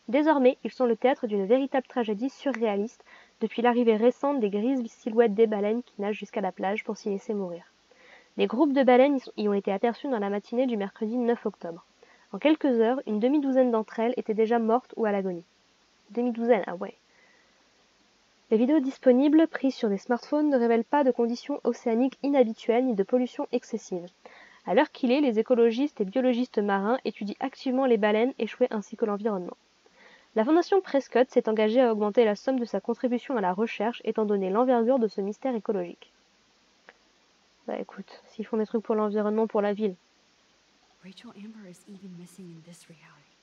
Speaker 1: Désormais, ils sont le théâtre d'une véritable tragédie surréaliste depuis l'arrivée récente des grises silhouettes des baleines qui nagent jusqu'à la plage pour s'y laisser mourir. Les groupes de baleines y ont été aperçus dans la matinée du mercredi 9 octobre. En quelques heures, une demi-douzaine d'entre elles étaient déjà mortes ou à l'agonie. Demi-douzaine, ah ouais. Les vidéos disponibles, prises sur des smartphones, ne révèlent pas de conditions océaniques inhabituelles ni de pollution excessive. À l'heure qu'il est, les écologistes et biologistes marins étudient activement les baleines échouées ainsi que l'environnement. La Fondation Prescott s'est engagée à augmenter la somme de sa contribution à la recherche étant donné l'envergure de ce mystère écologique. Bah écoute, s'ils font des trucs pour l'environnement, pour la ville.
Speaker 5: Rachel Amber is even missing in this reality.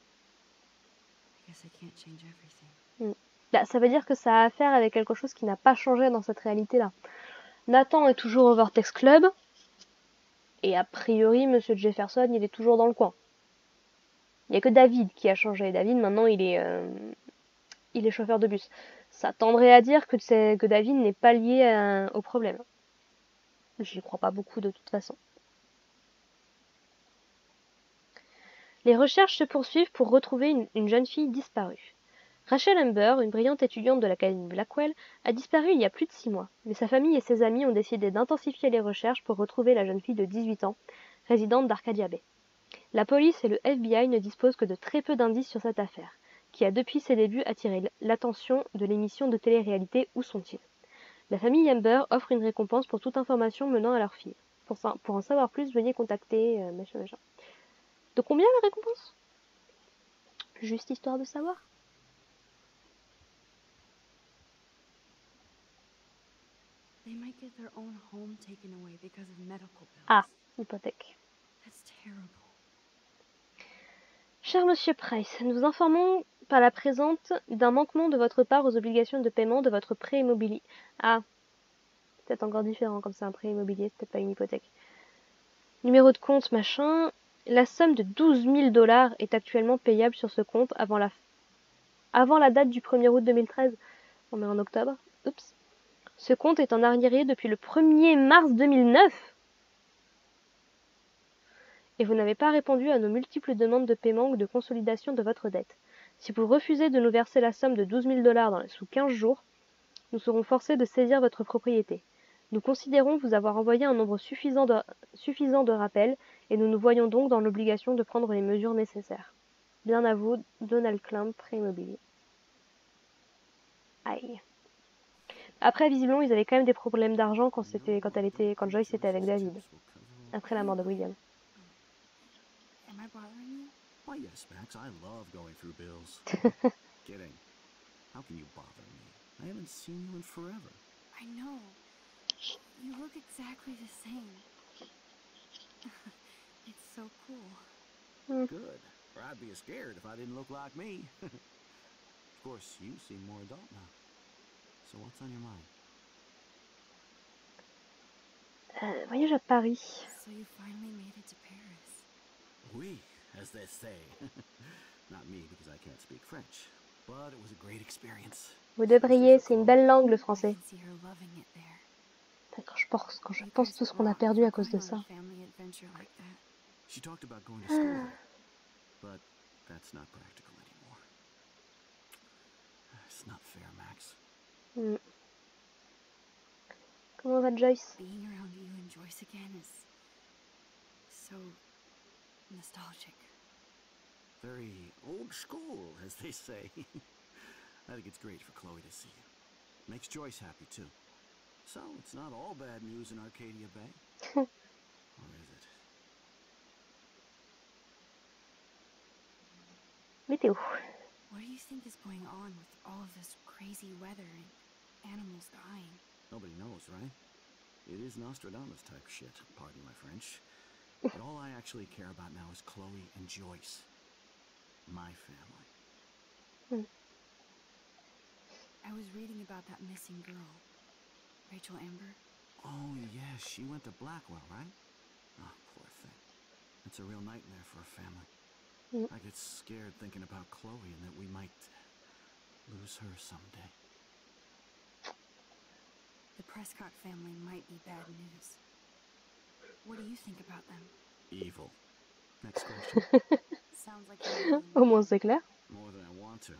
Speaker 5: I guess I can't change everything.
Speaker 1: Là, ça veut dire que ça a affaire avec quelque chose qui n'a pas changé dans cette réalité-là. Nathan est toujours au Vortex Club. Et a priori, Monsieur Jefferson, il est toujours dans le coin. Il n'y a que David qui a changé. David, maintenant, il est chauffeur de bus. Ça tendrait à dire que David n'est pas lié au problème. J'y crois pas beaucoup de toute façon. Les recherches se poursuivent pour retrouver une jeune fille disparue. Rachel Amber, une brillante étudiante de l'académie Blackwell, a disparu il y a plus de 6 mois, mais sa famille et ses amis ont décidé d'intensifier les recherches pour retrouver la jeune fille de 18 ans, résidente d'Arcadia Bay. La police et le FBI ne disposent que de très peu d'indices sur cette affaire, qui a depuis ses débuts attiré l'attention de l'émission de télé-réalité Où sont-ils ? La famille Amber offre une récompense pour toute information menant à leur fille. Pour en savoir plus, veuillez contacter machin. De combien la récompense ? Juste histoire de savoir.
Speaker 5: They might get their own home taken away because of medical bills.
Speaker 1: Ah, hypothèque.
Speaker 5: That's terrible.
Speaker 1: Cher Monsieur Price, nous vous informons par la présente d'un manquement de votre part aux obligations de paiement de votre prêt immobilier. Ah, peut-être encore différent comme c'est un prêt immobilier, c'est peut-être pas une hypothèque. Numéro de compte, machin. La somme de 12 000 $ est actuellement payable sur ce compte avant la date du 1er août 2013. On est en octobre. Oups. Ce compte est en arriéré depuis le 1er mars 2009. Et vous n'avez pas répondu à nos multiples demandes de paiement ou de consolidation de votre dette. Si vous refusez de nous verser la somme de 12 000 $ sous 15 jours, nous serons forcés de saisir votre propriété. Nous considérons vous avoir envoyé un nombre suffisant de rappels et nous nous voyons donc dans l'obligation de prendre les mesures nécessaires. Bien à vous, Donald Klump, prêt immobilier. Aïe. Après, visiblement, ils avaient quand même des problèmes d'argent quand Joyce était avec David. Après la mort de William.
Speaker 5: Am I bothering you?
Speaker 6: Why, yes, Max. I love going through bills. Kidding. How can you bother me? I haven't seen you in forever.
Speaker 5: I know. You look exactly the same. It's so cool.
Speaker 6: Good. Or I'd be scared if I didn't look like me. Of course, you seem more adult now. So what's on your mind?
Speaker 1: Voyage à Paris.
Speaker 5: So you finally made it to Paris.
Speaker 6: Oui, as they say. Not me, because I can't speak French. But it was a great experience.
Speaker 1: Vous devriez, c'est une belle langue le
Speaker 5: I
Speaker 1: français.
Speaker 5: can see her loving it there.
Speaker 1: Quand je pense tout ce qu'on a perdu à cause de ça.
Speaker 5: Family adventure like that.
Speaker 6: She talked about going to school there. But that's not practical anymore. It's not fair, Max.
Speaker 1: Comment va Joyce?
Speaker 5: Being around you and Joyce again is so nostalgic.
Speaker 6: Very old school, as they say. I think it's great for Chloe to see you. Makes Joyce happy, too. So, it's not all bad news in Arcadia Bay. Or is it?
Speaker 1: Météo.
Speaker 5: What do you think is going on with all of this crazy weather and animals dying?
Speaker 6: Nobody knows, right? It is Nostradamus type shit, pardon my French. But all I actually care about now is Chloe and Joyce. My family.
Speaker 5: I was reading about that missing girl, Rachel Amber.
Speaker 6: Oh, yeah, she went to Blackwell, right? Oh, poor thing. It's a real nightmare for a family. I get scared thinking about Chloe and that we might lose her someday.
Speaker 5: The Prescott family might be bad news. What do you think about them?
Speaker 6: Evil. Next question.
Speaker 5: Sounds like you're
Speaker 1: Au moins c'est clair.
Speaker 6: More than I want to.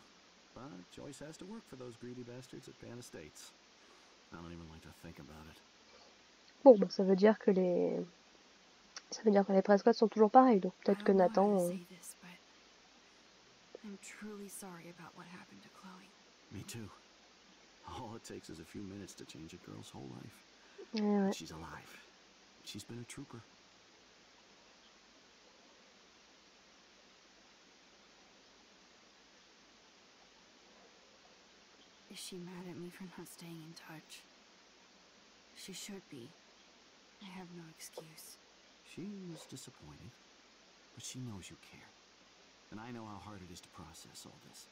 Speaker 6: But Joyce has to work for those greedy bastards at Pan Estates. I don't even like to think about it.
Speaker 1: Bon, bah, ça veut dire que les Prescott sont toujours pareils, donc peut-être que
Speaker 5: I don't know how
Speaker 1: Nathan.
Speaker 5: to say this, but I'm truly sorry about what happened to Chloe.
Speaker 6: Me too. All it takes is a few minutes to change a girl's whole life.
Speaker 1: Ouais.
Speaker 6: But she's alive. She's been a trooper.
Speaker 5: Is she mad at me for not staying in touch? She should be. I have no excuse.
Speaker 6: She was disappointed, but she knows you care. And I know how hard it is to process all this.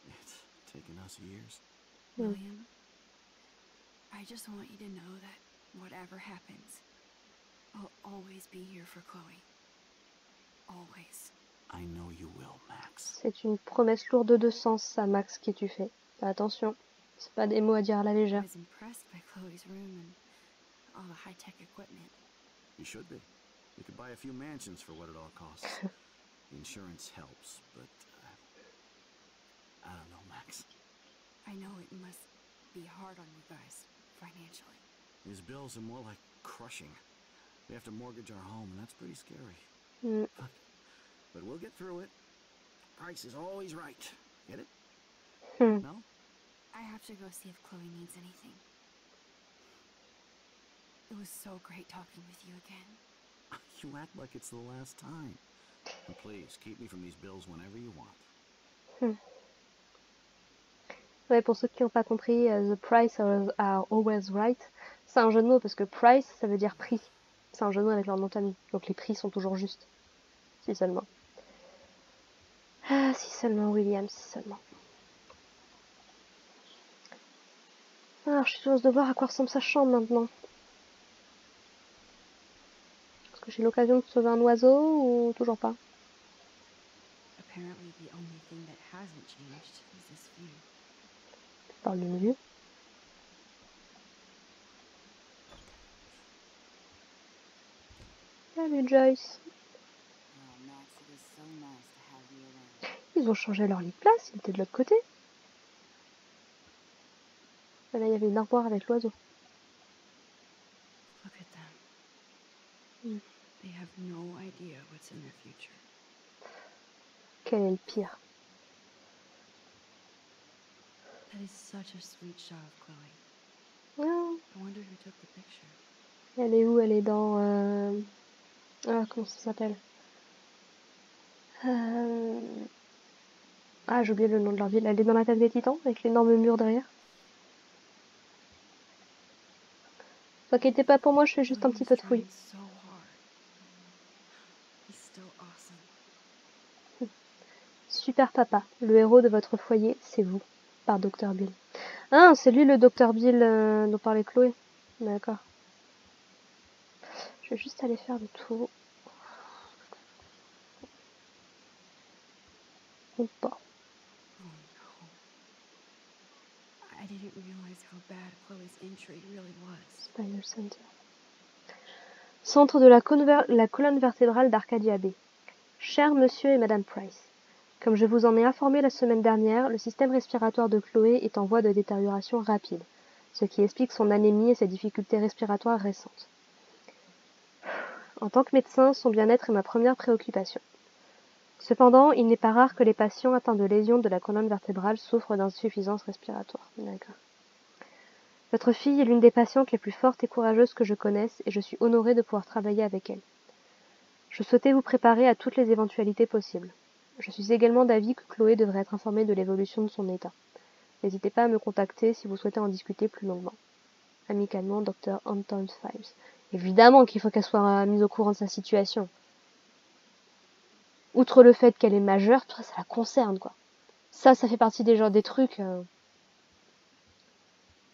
Speaker 6: It's taken us years.
Speaker 5: William, I just want you to know that whatever happens, I'll always be here for Chloe. Always.
Speaker 6: I know you will, Max.
Speaker 1: C'est une promesse lourde de sens, ça, Max, qui tu fais. Fais attention, c'est pas des mots à dire à la
Speaker 5: I
Speaker 1: légère.
Speaker 5: was impressed by Chloe's room and all the high-tech equipment.
Speaker 6: You should be. You could buy a few mansions for what it all costs. The insurance helps, but I don't know, Max.
Speaker 5: I know it must be hard on you guys, financially.
Speaker 6: These bills are more like crushing. We have to mortgage our home, and that's pretty scary. But we'll get through it. Price is always right. Get it? No?
Speaker 5: I have to go see if Chloe needs anything. It was so great talking with you again.
Speaker 6: You act like it's the last time. And please, keep me from these bills whenever you want.
Speaker 1: Ouais, pour ceux qui n'ont pas compris, the price are always right. C'est un jeu de mots parce que price, ça veut dire prix. C'est un jeu de mots avec leur nom de famille. Donc les prix sont toujours justes. Si seulement. Ah, si seulement, William, si seulement. Alors, je suis curieuse de voir à quoi ressemble sa chambre maintenant. Est-ce que j'ai l'occasion de sauver un oiseau ou toujours pas?
Speaker 5: Apparently, the only thing that hasn't changed is this view.
Speaker 1: Tu parles de vue. Salut Joyce.
Speaker 9: Oh, Max, it is so nice to have you around.
Speaker 1: Ils ont changé leur lit de place, il était de l'autre côté. Et là, il y avait une armoire avec l'oiseau.
Speaker 5: Look at them. They have no idea what's in their future.
Speaker 1: Quel est le pire?
Speaker 5: That is such a sweet shot of Chloe.
Speaker 1: Ah,
Speaker 5: I wonder who took the picture.
Speaker 1: elle est où? Elle est dans... Ah, comment ça s'appelle? Ah, j'ai oublié le nom de leur ville. Elle est dans l'attaque des titans, avec l'énorme mur derrière. T'inquiétez pas pour moi, je fais juste un petit peu de fouille.
Speaker 5: So hard. He's still awesome.
Speaker 1: Super papa, le héros de votre foyer, c'est vous, par Dr Bill. Ah, c'est lui le Dr Bill dont parlait Chloé. D'accord. Je vais juste aller faire le tour. Ou pas.
Speaker 5: Oh no. I didn't realize how bad Chloe's injury really was.
Speaker 1: Spinal Center. Centre de la colonne vertébrale d'Arcadia Bay. Cher monsieur et madame Price, comme je vous en ai informé la semaine dernière, le système respiratoire de Chloé est en voie de détérioration rapide, ce qui explique son anémie et ses difficultés respiratoires récentes. En tant que médecin, son bien-être est ma première préoccupation. Cependant, il n'est pas rare que les patients atteints de lésions de la colonne vertébrale souffrent d'insuffisance respiratoire. D'accord. Votre fille est l'une des patientes les plus fortes et courageuses que je connaisse et je suis honorée de pouvoir travailler avec elle. Je souhaitais vous préparer à toutes les éventualités possibles. Je suis également d'avis que Chloé devrait être informée de l'évolution de son état. N'hésitez pas à me contacter si vous souhaitez en discuter plus longuement. Amicalement, Dr. Anton Fives. Évidemment qu'il faut qu'elle soit mise au courant de sa situation. Outre le fait qu'elle est majeure, ça la concerne, quoi. Ça fait partie des trucs...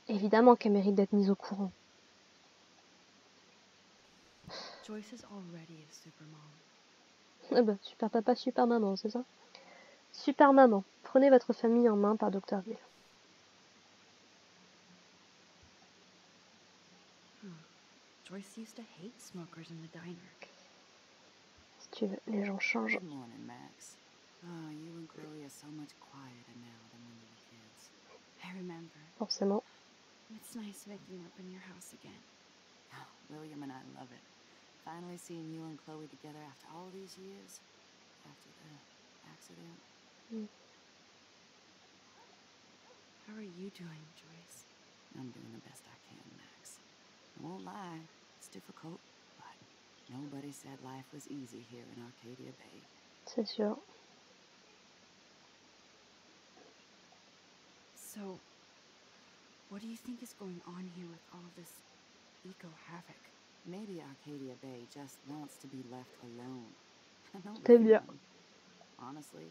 Speaker 1: Évidemment qu'elle mérite d'être mise au courant.
Speaker 5: Joyce is already a super mom.
Speaker 1: Ah bah, super papa, super maman, c'est ça? Super maman, prenez votre famille en main par Dr. Bill.
Speaker 5: Joyce used to hate smokers in the diner.
Speaker 1: Si tu veux, les gens changent.
Speaker 9: Good morning, Max. Oh, you and Chloe are so much quieter now than when you were kids.
Speaker 5: I remember.
Speaker 1: Forcément.
Speaker 5: It's nice waking up in your house again.
Speaker 9: Oh, William and I love it. Finally seeing you and Chloe together after all these years. After the accident.
Speaker 5: How are you doing, Joyce?
Speaker 9: I'm doing the best I can, Max. I won't lie, it's difficult, but nobody said life was easy here in Arcadia Bay.
Speaker 1: C'est sûr.
Speaker 5: So, what do you think is going on here with all this eco-havoc?
Speaker 9: Maybe Arcadia Bay just wants to be left alone. I know the
Speaker 1: C'est bien.
Speaker 9: feeling. Honestly,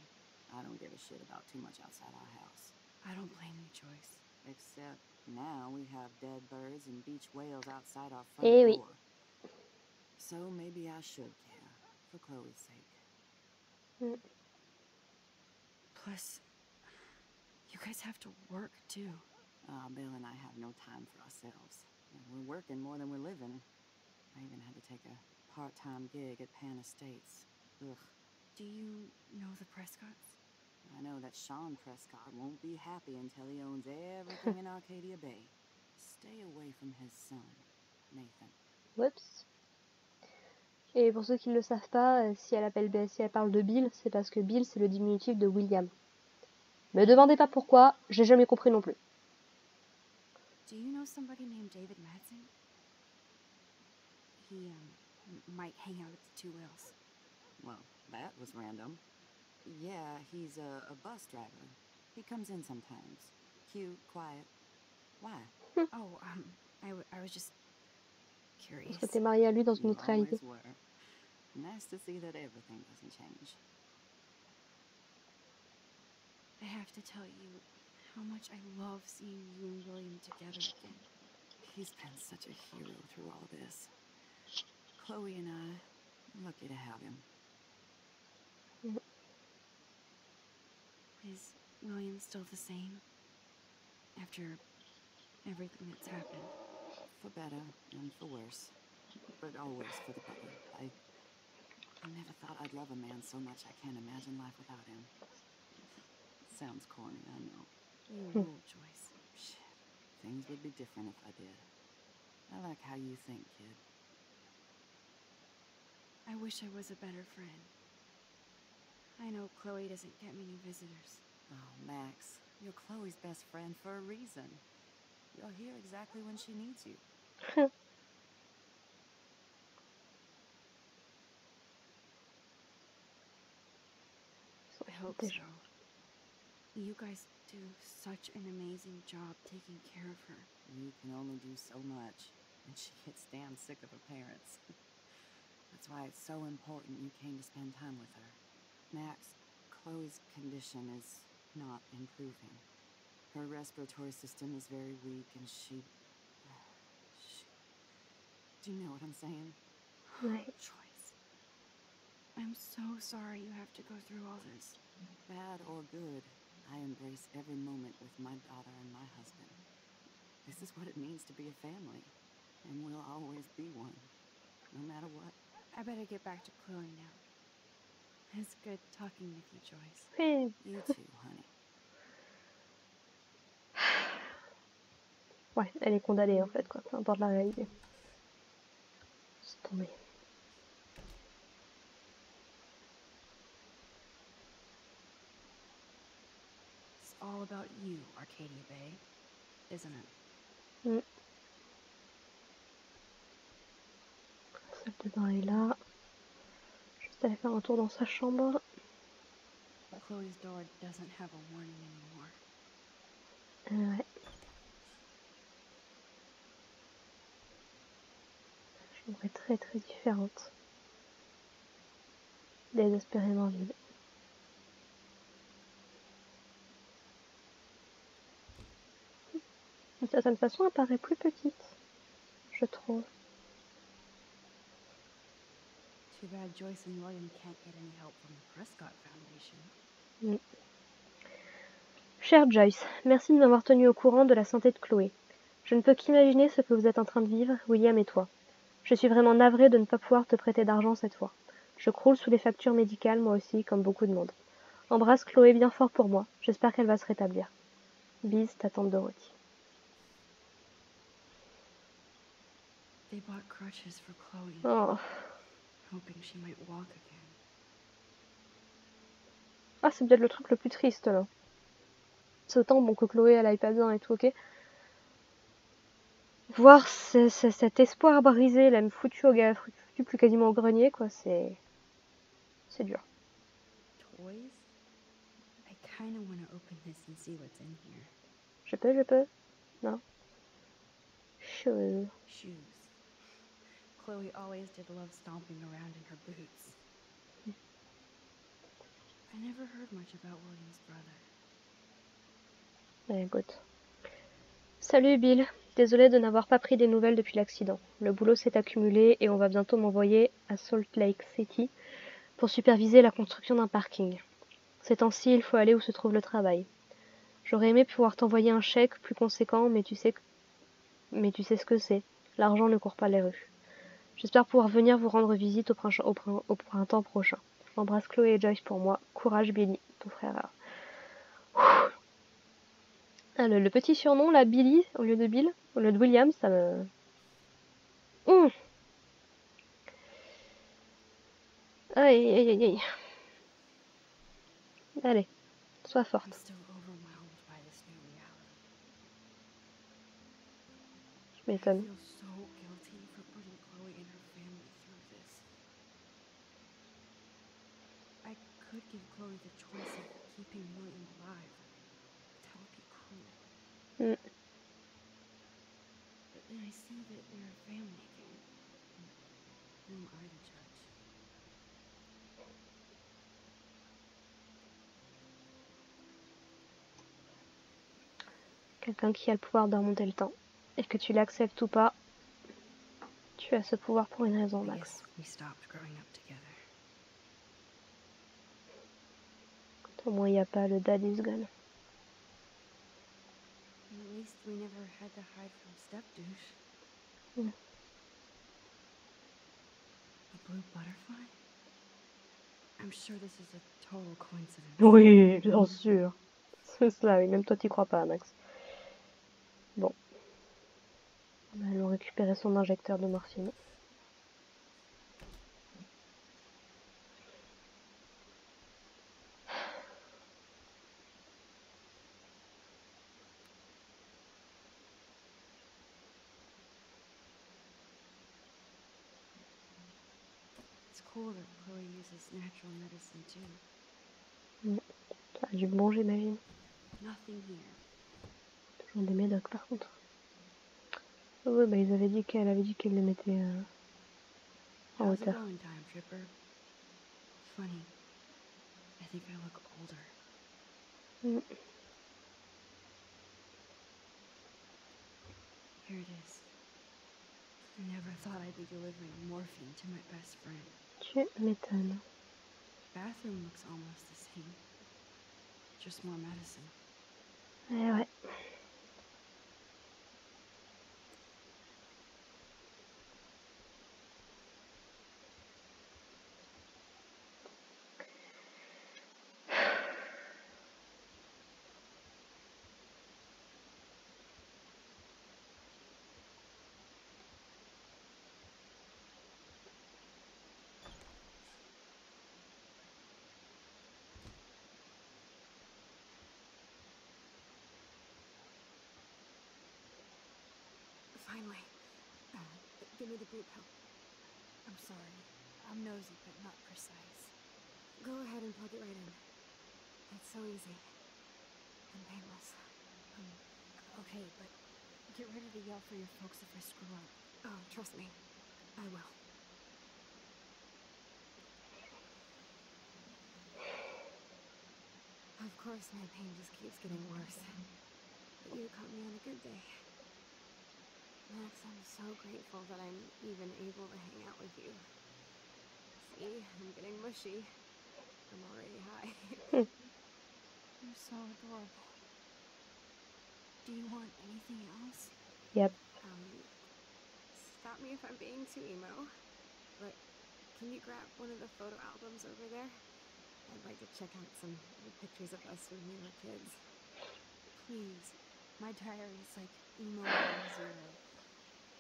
Speaker 9: I don't give a shit about too much outside our house.
Speaker 5: I don't blame you, Joyce.
Speaker 9: Except now we have dead birds and beach whales outside our front
Speaker 1: Eh oui.
Speaker 9: door. So maybe I should care, for Chloe's sake.
Speaker 5: Plus, you guys have to work too.
Speaker 9: Bill and I have no time for ourselves. We're working more than we're living. I even had to take a part-time gig at Pan Estates. Ugh.
Speaker 5: Do you know the Prescotts?
Speaker 9: I know that Sean Prescott won't be happy until he owns everything in Arcadia Bay. Stay away from his son, Nathan.
Speaker 1: Oups. Et pour ceux qui ne le savent pas, si elle parle de Bill, c'est parce que Bill, c'est le diminutif de William. Me demandez pas pourquoi, j'ai jamais compris non plus.
Speaker 5: Do you know somebody named David Madsen? He, might hang out at the Two Whales.
Speaker 9: Well, that was random. Yeah, he's a bus driver. He comes in sometimes. Cute, quiet. Why?
Speaker 5: Oh, I was just
Speaker 1: On
Speaker 5: curious.
Speaker 1: s'était marié à lui dans une
Speaker 9: You
Speaker 1: autre réalité.
Speaker 9: always were. Nice to see that everything doesn't change.
Speaker 5: I have to tell you how much I love seeing you and William together again.
Speaker 9: He's been such a hero through all this. Chloe and I, lucky to have him.
Speaker 5: Is William still the same? After everything that's happened?
Speaker 9: For better and for worse. But always for the better. I never thought I'd love a man so much I can't imagine life without him. Sounds corny, I know.
Speaker 5: You rule, Joyce.
Speaker 9: Shit. Things would be different if I did. I like how you think, kid.
Speaker 5: I wish I was a better friend. I know Chloe doesn't get many visitors.
Speaker 9: Oh, Max, you're Chloe's best friend for a reason. You're here exactly when she needs you.
Speaker 5: I hope so. You guys do such an amazing job taking care of her.
Speaker 9: You can only do so much, and she gets damn sick of her parents. That's why it's so important you came to spend time with her. Max, Chloe's condition is not improving. Her respiratory system is very weak, and she... Do you know what I'm saying?
Speaker 1: Ouais.
Speaker 5: Joyce, I'm so sorry you have to go through all this.
Speaker 9: Bad or good, I embrace every moment with my daughter and my husband. This is what it means to be a family, and we'll always be one, no matter what.
Speaker 5: I better get back to Chloe now. It's good talking with you, Joyce.
Speaker 1: Oui.
Speaker 9: You too, honey.
Speaker 1: Ouais, elle est condamnée en fait, quoi. Peu importe la réalité. C'est tombé.
Speaker 5: It's all about you, Arcadia Bay, isn't it?
Speaker 1: La salle de bain est là. Juste aller faire un tour dans sa chambre.
Speaker 5: Chloe's door doesn't have a warning anymore.
Speaker 1: Ouais. La chambre est très très différente. Désespérément vide. D'une certaine façon, elle paraît plus petite, je trouve.
Speaker 5: Too bad Joyce and William can't get any help from the Prescott Foundation.
Speaker 1: Chère Joyce, merci de m'avoir tenu au courant de la santé de Chloé. Je ne peux qu'imaginer ce que vous êtes en train de vivre, William et toi. Je suis vraiment navrée de ne pas pouvoir te prêter d'argent cette fois. Je croule sous les factures médicales, moi aussi, comme beaucoup de monde. Embrasse Chloé bien fort pour moi. J'espère qu'elle va se rétablir. Bise, ta tante Dorothy.
Speaker 5: They bought crutches for Chloe,
Speaker 1: Oh.
Speaker 5: hoping she might walk again.
Speaker 1: Ah, c'est peut-être le truc le plus triste, là. C'est autant bon que Chloé, elle aille pas bien et tout, ok. Voir cet espoir brisé, là, foutu plus quasiment au grenier, quoi, c'est dur.
Speaker 5: Toys? I kinda wanna open this and see what's in here.
Speaker 1: Je peux? Non. Chose.
Speaker 5: Shoes. Chloe always did love stomping around in her boots. I never heard much about William's brother.
Speaker 1: Écoute. Salut Bill, désolé de n'avoir pas pris des nouvelles depuis l'accident. Le boulot s'est accumulé et on va bientôt m'envoyer à Salt Lake City pour superviser la construction d'un parking. Ces temps-ci, il faut aller où se trouve le travail. J'aurais aimé pouvoir t'envoyer un chèque plus conséquent, mais tu sais ce que c'est. L'argent ne court pas les rues. J'espère pouvoir venir vous rendre visite au printemps prochain. J'embrasse Chloé et Joyce pour moi. Courage Billy, ton frère. Ah, le petit surnom, là, Billy, au lieu de Bill, au lieu de William, ça me... Aïe. Allez, sois forte.
Speaker 5: I'm still overwhelmed by this new reality.
Speaker 1: Je m'étonne.
Speaker 5: I feel so guilty for putting Chloe and her family through this. I could give Chloe the choice of keeping William alive. That would be cruel.
Speaker 1: Mm.
Speaker 5: But then I see that they're a family again. And who am I to judge?
Speaker 1: Quelqu'un qui a le pouvoir de remonter le temps. Et que tu l'acceptes ou pas, tu as ce pouvoir pour une raison,
Speaker 5: I
Speaker 1: Max.
Speaker 5: guess we stopped growing up together.
Speaker 1: Au moins, il n'y a pas le daddy's gun.
Speaker 5: And at least we never had to hide from Step Douche.
Speaker 1: Mm.
Speaker 5: A blue butterfly? I'm sure this is a total coincidence.
Speaker 1: Oui, bien sûr. C'est cela, oui. Même toi, t'y crois pas, Max. Bon. Allons récupérer son injecteur de morphine.
Speaker 5: It's cool that Chloe uses natural medicine too.
Speaker 1: Ça a du bon, j'imagine.
Speaker 5: Nothing here.
Speaker 1: Toujours des médocs, par contre. Oh, oui, bah, ils avaient dit qu'elle avait dit qu'elle les mettait en
Speaker 5: How's it
Speaker 1: hauteur.
Speaker 5: going, Time Tripper? Funny. I think I look older.
Speaker 1: Mm.
Speaker 5: Here it is. I never thought I'd be delivering morphine to my best friend.
Speaker 1: Tu m'étonnes.
Speaker 5: Bathroom looks almost the same. Just more medicine.
Speaker 1: Eh ouais.
Speaker 4: Finally. Give me the blue pill.
Speaker 8: I'm sorry. I'm nosy, but not precise.
Speaker 4: Go ahead and plug it right in. It's so easy. And painless.
Speaker 8: Okay, but get ready to yell for your folks if I screw up.
Speaker 4: Oh, trust me. I will. Of course, my pain just keeps getting worse. But you caught me on a good day. Max, I'm so grateful that I'm even able to hang out with you. See, I'm getting mushy. I'm already high.
Speaker 8: You're so adorable. Do you want anything else?
Speaker 1: Yep.
Speaker 4: Stop me if I'm being too emo, but can you grab one of the photo albums over there? I'd like to check out some pictures of us when we were kids.
Speaker 8: Please. My diary is like emo 0.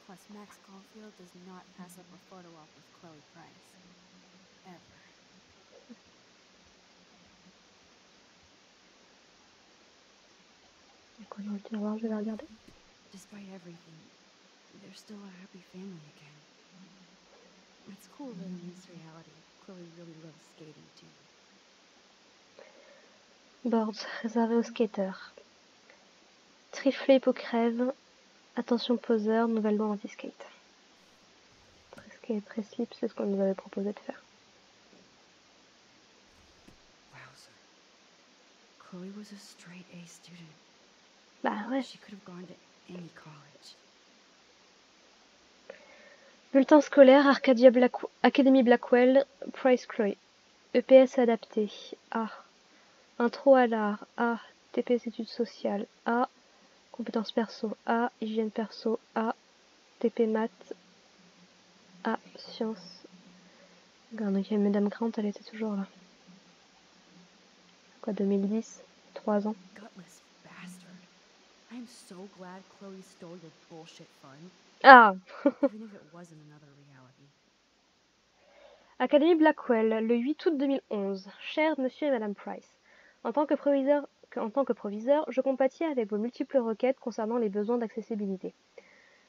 Speaker 8: Plus, Max Caulfield does not pass up a photo op with Chloe Price. Ever.
Speaker 1: Quoi dans le tiroir, je vais la regarder.
Speaker 5: Despite everything, they're still a happy family again. It's cool that in this reality, Chloe really loves skating too.
Speaker 1: Boards, réservé aux skateurs. Triflet pour crève. Attention poseur, nouvelle loi anti-skate. Pré-slip, c'est ce qu'on nous avait proposé de faire.
Speaker 5: Wowzer. Chloe was a straight A student.
Speaker 1: Bah ouais.
Speaker 5: She could have gone to any college.
Speaker 1: Bulletin scolaire, Académie Blackwell, Price Chloe. EPS adapté. A. Intro à l'art. A. TPS études sociales. A. Compétences perso. A. Hygiène perso. A. TP maths. A. Sciences. Regarde, donc il y a Madame Grant, elle était toujours là. Quoi, 2010 3 ans.
Speaker 5: Gutless bastard. I am so glad Chloe stole your bullshit fun.
Speaker 1: Ah
Speaker 5: Even if it wasn't another reality.
Speaker 1: Académie Blackwell, le 8 août 2011. Cher Monsieur et Madame Price, en tant que proviseur, je compatis avec vos multiples requêtes concernant les besoins d'accessibilité.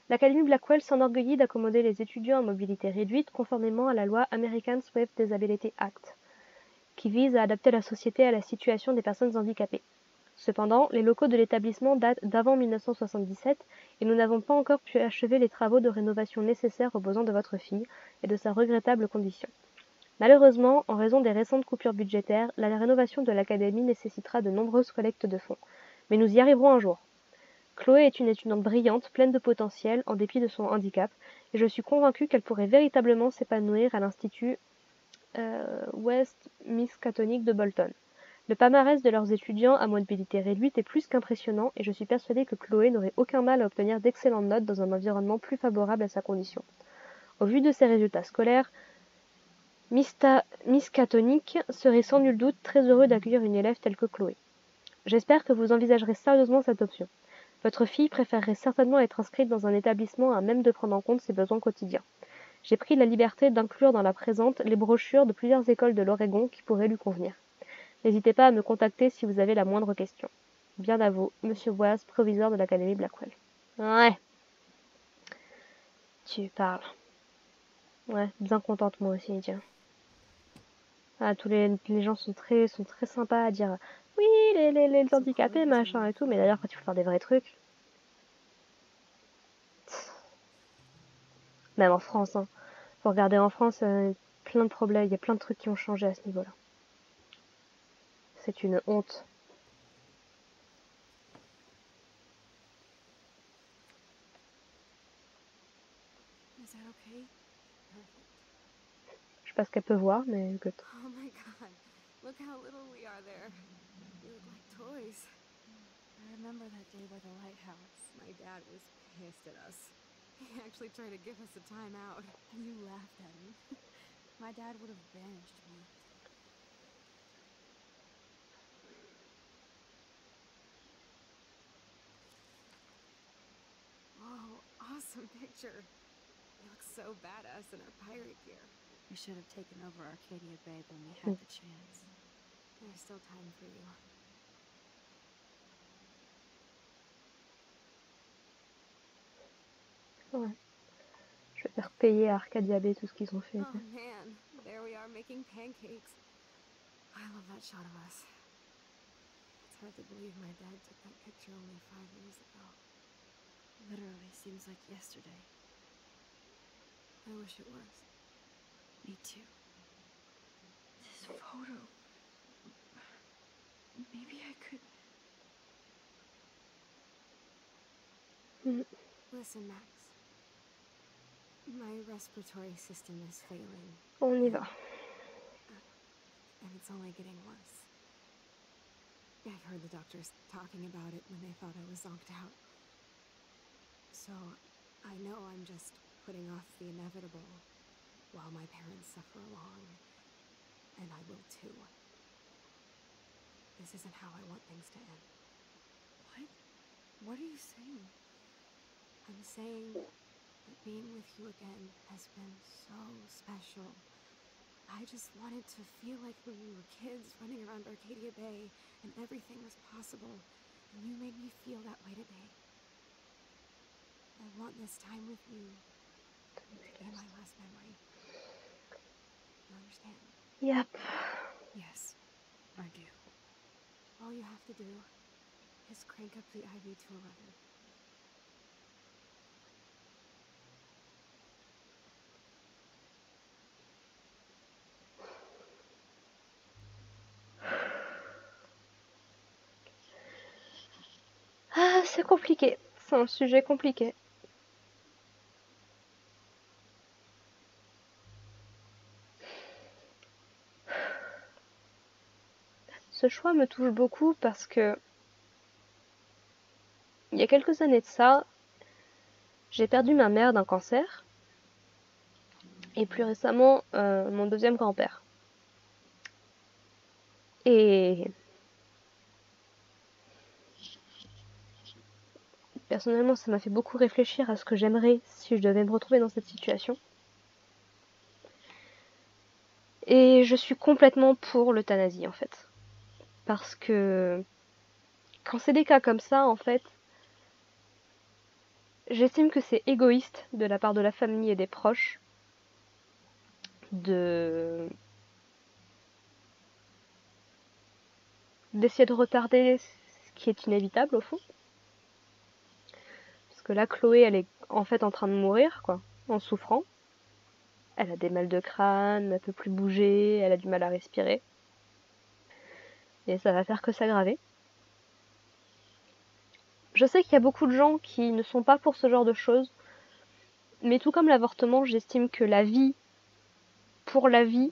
Speaker 1: L'Académie Blackwell s'enorgueillit d'accommoder les étudiants à mobilité réduite conformément à la loi Americans with Disability Act. qui vise à adapter la société à la situation des personnes handicapées. Cependant, les locaux de l'établissement datent d'avant 1977 et nous n'avons pas encore pu achever les travaux de rénovation nécessaires aux besoins de votre fille et de sa regrettable condition. Malheureusement, en raison des récentes coupures budgétaires, la rénovation de l'académie nécessitera de nombreuses collectes de fonds. Mais nous y arriverons un jour. Chloé est une étudiante brillante, pleine de potentiel, en dépit de son handicap, et je suis convaincue qu'elle pourrait véritablement s'épanouir à l'Institut West Miskatonic de Bolton. Le palmarès de leurs étudiants à mobilité réduite est plus qu'impressionnant et je suis persuadée que Chloé n'aurait aucun mal à obtenir d'excellentes notes dans un environnement plus favorable à sa condition. Au vu de ses résultats scolaires, Miskatonic serait sans nul doute très heureux d'accueillir une élève telle que Chloé. J'espère que vous envisagerez sérieusement cette option. Votre fille préférerait certainement être inscrite dans un établissement à même de prendre en compte ses besoins quotidiens. J'ai pris la liberté d'inclure dans la présente les brochures de plusieurs écoles de l'Oregon qui pourraient lui convenir. N'hésitez pas à me contacter si vous avez la moindre question. Bien à vous, Monsieur Boaz, proviseur de l'Académie Blackwell. Ouais. Tu parles. Ouais, bien contente moi aussi, tiens. Ah, tous les gens sont très sympas à dire oui, les handicapés, machin et tout, mais d'ailleurs quand il faut faire des vrais trucs. Même en France, hein. Faut regarder en France, plein de problèmes, il y a plein de trucs qui ont changé à ce niveau-là. C'est une honte.
Speaker 4: Is that okay? Perfect.
Speaker 1: Je sais pas ce qu'elle peut voir, mais good.
Speaker 4: Oh my god. Look how little we are there. We look like toys.
Speaker 8: I remember that day by the lighthouse.
Speaker 4: My dad was pissed at us. He actually tried to give us a timeout.
Speaker 8: And you laughed at him. My dad would have banished me.
Speaker 4: Whoa, awesome picture. We look so badass in our pirate gear.
Speaker 8: We should have taken over Arcadia Bay when we had the chance.
Speaker 4: There's still time for you.
Speaker 1: Ouais. Je vais faire payer à Arcadia Bay tout ce qu'ils ont fait.
Speaker 4: Oh man, there we are making pancakes. I love that shot of us. It's hard to believe my dad took that picture only 5 years ago.
Speaker 8: Literally seems like yesterday.
Speaker 4: I wish it was.
Speaker 8: Me too. This photo. Maybe I could.
Speaker 4: Listen, Max. My respiratory system is failing.
Speaker 1: On y va.
Speaker 4: And it's only getting worse. I've heard the doctors talking about it when they thought I was zonked out. So, I know I'm just putting off the inevitable while my parents suffer along. And I will too. This isn't how I want things to end.
Speaker 8: What? What are you saying?
Speaker 4: I'm saying that being with you again has been so special. I just wanted to feel like when we were kids running around Arcadia Bay and everything was possible, and you made me feel that way today. I want this time with you to be my last memory. You understand?
Speaker 1: Yep.
Speaker 8: Yes, I do.
Speaker 4: All you have to do is crank up the IV to 11.
Speaker 1: Ah, c'est compliqué. C'est un sujet compliqué. Ce choix me touche beaucoup parce que il y a quelques années de ça, j'ai perdu ma mère d'un cancer et plus récemment mon deuxième grand-père. Et personnellement, ça m'a fait beaucoup réfléchir à ce que j'aimerais si je devais me retrouver dans cette situation. Et je suis complètement pour l'euthanasie en fait. Parce que quand c'est des cas comme ça, en fait, j'estime que c'est égoïste de la part de la famille et des proches de d'essayer de retarder ce qui est inévitable au fond. Parce que là, Chloé, elle est en fait en train de mourir, quoi, en souffrant. Elle a des mal de crâne, elle peut plus bouger, elle a du mal à respirer. Et ça va faire que s'aggraver. Je sais qu'il y a beaucoup de gens qui ne sont pas pour ce genre de choses, mais tout comme l'avortement, j'estime que la vie, pour la vie,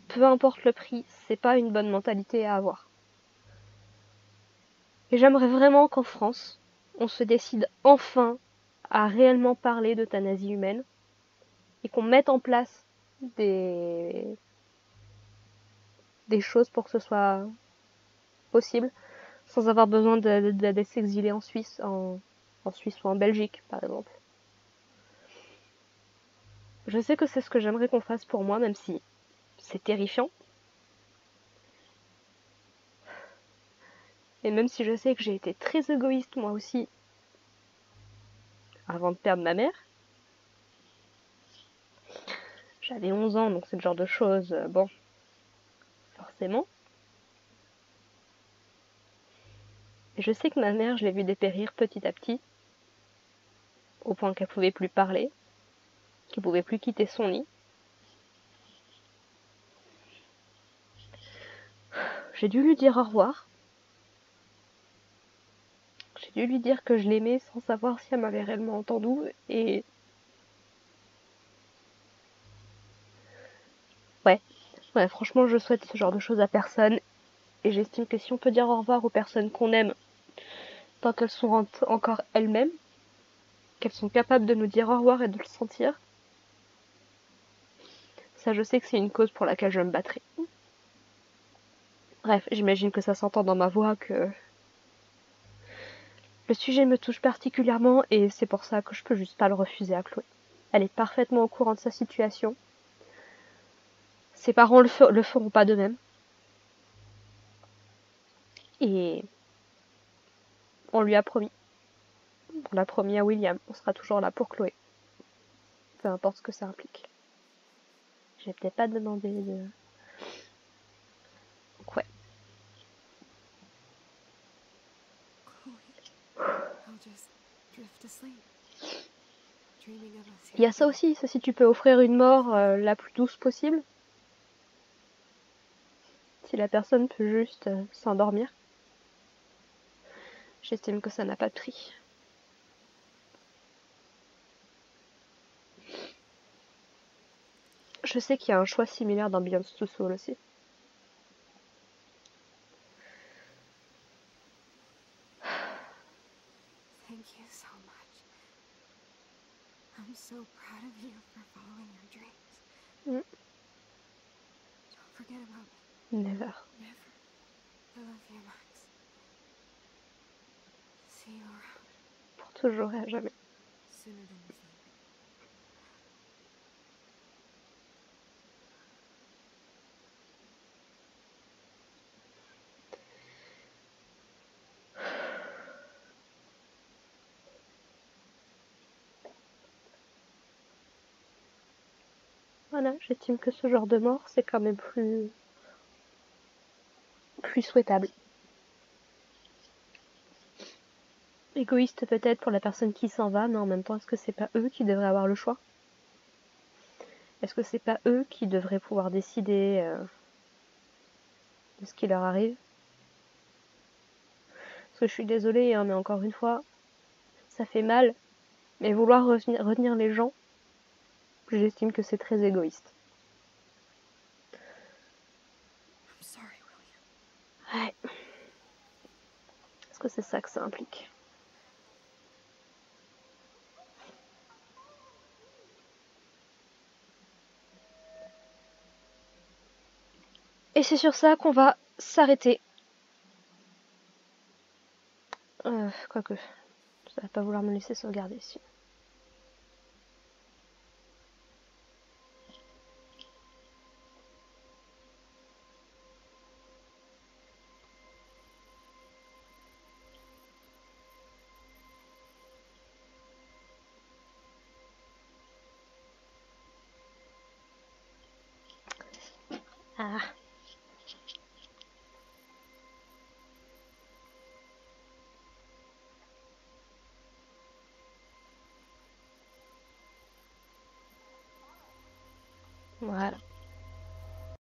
Speaker 1: peu importe le prix, c'est pas une bonne mentalité à avoir. Et j'aimerais vraiment qu'en France, on se décide enfin à réellement parler d'euthanasie humaine et qu'on mette en place des choses pour que ce soit possible, sans avoir besoin de s'exiler en Suisse, en Suisse ou en Belgique, par exemple. Je sais que c'est ce que j'aimerais qu'on fasse pour moi, même si c'est terrifiant. Et même si je sais que j'ai été très égoïste moi aussi, avant de perdre ma mère. J'avais 11 ans, donc c'est le genre de choses, bon, forcément. Et je sais que ma mère, je l'ai vue dépérir petit à petit, au point qu'elle pouvait plus parler, qu'elle pouvait plus quitter son lit. J'ai dû lui dire au revoir. J'ai dû lui dire que je l'aimais sans savoir si elle m'avait réellement entendu, et... Ouais, franchement, je souhaite ce genre de choses à personne, et j'estime que si on peut dire au revoir aux personnes qu'on aime, tant qu'elles sont encore elles-mêmes, qu'elles sont capables de nous dire au revoir et de le sentir, ça je sais que c'est une cause pour laquelle je me battrai. Bref, j'imagine que ça s'entend dans ma voix que le sujet me touche particulièrement et c'est pour ça que je peux juste pas le refuser à Chloé. Elle est parfaitement au courant de sa situation. Ses parents le feront pas d'eux-mêmes. Et on lui a promis. On l'a promis à William. On sera toujours là pour Chloé. Peu importe ce que ça implique. J'ai peut-être pas demandé de... Donc ouais. Il y a ça aussi, ça, si tu peux offrir une mort la plus douce possible. Si la personne peut juste s'endormir. J'estime que ça n'a pas de prix. Je sais qu'il y a un choix similaire dans Beyond Two Souls aussi.
Speaker 4: Thank you so much. I'm so proud of you for following your dreams. Don't forget about me.
Speaker 1: Never.
Speaker 4: Never. I love you, Max. See you around.
Speaker 1: Pour toujours et à jamais.
Speaker 4: Sooner than you think.
Speaker 1: Voilà, j'estime que ce genre de mort, c'est quand même plus souhaitable. Égoïste peut-être pour la personne qui s'en va, mais en même temps, est-ce que c'est pas eux qui devraient avoir le choix? Est-ce que c'est pas eux qui devraient pouvoir décider de ce qui leur arrive? Parce que je suis désolée, hein, mais encore une fois, ça fait mal, mais vouloir retenir les gens, j'estime que c'est très égoïste.
Speaker 4: I'm sorry, William.
Speaker 1: Ouais. Est-ce que c'est ça que ça implique? Et c'est sur ça qu'on va s'arrêter. Quoique, ça va pas vouloir me laisser sauvegarder ici. Ah. Voilà.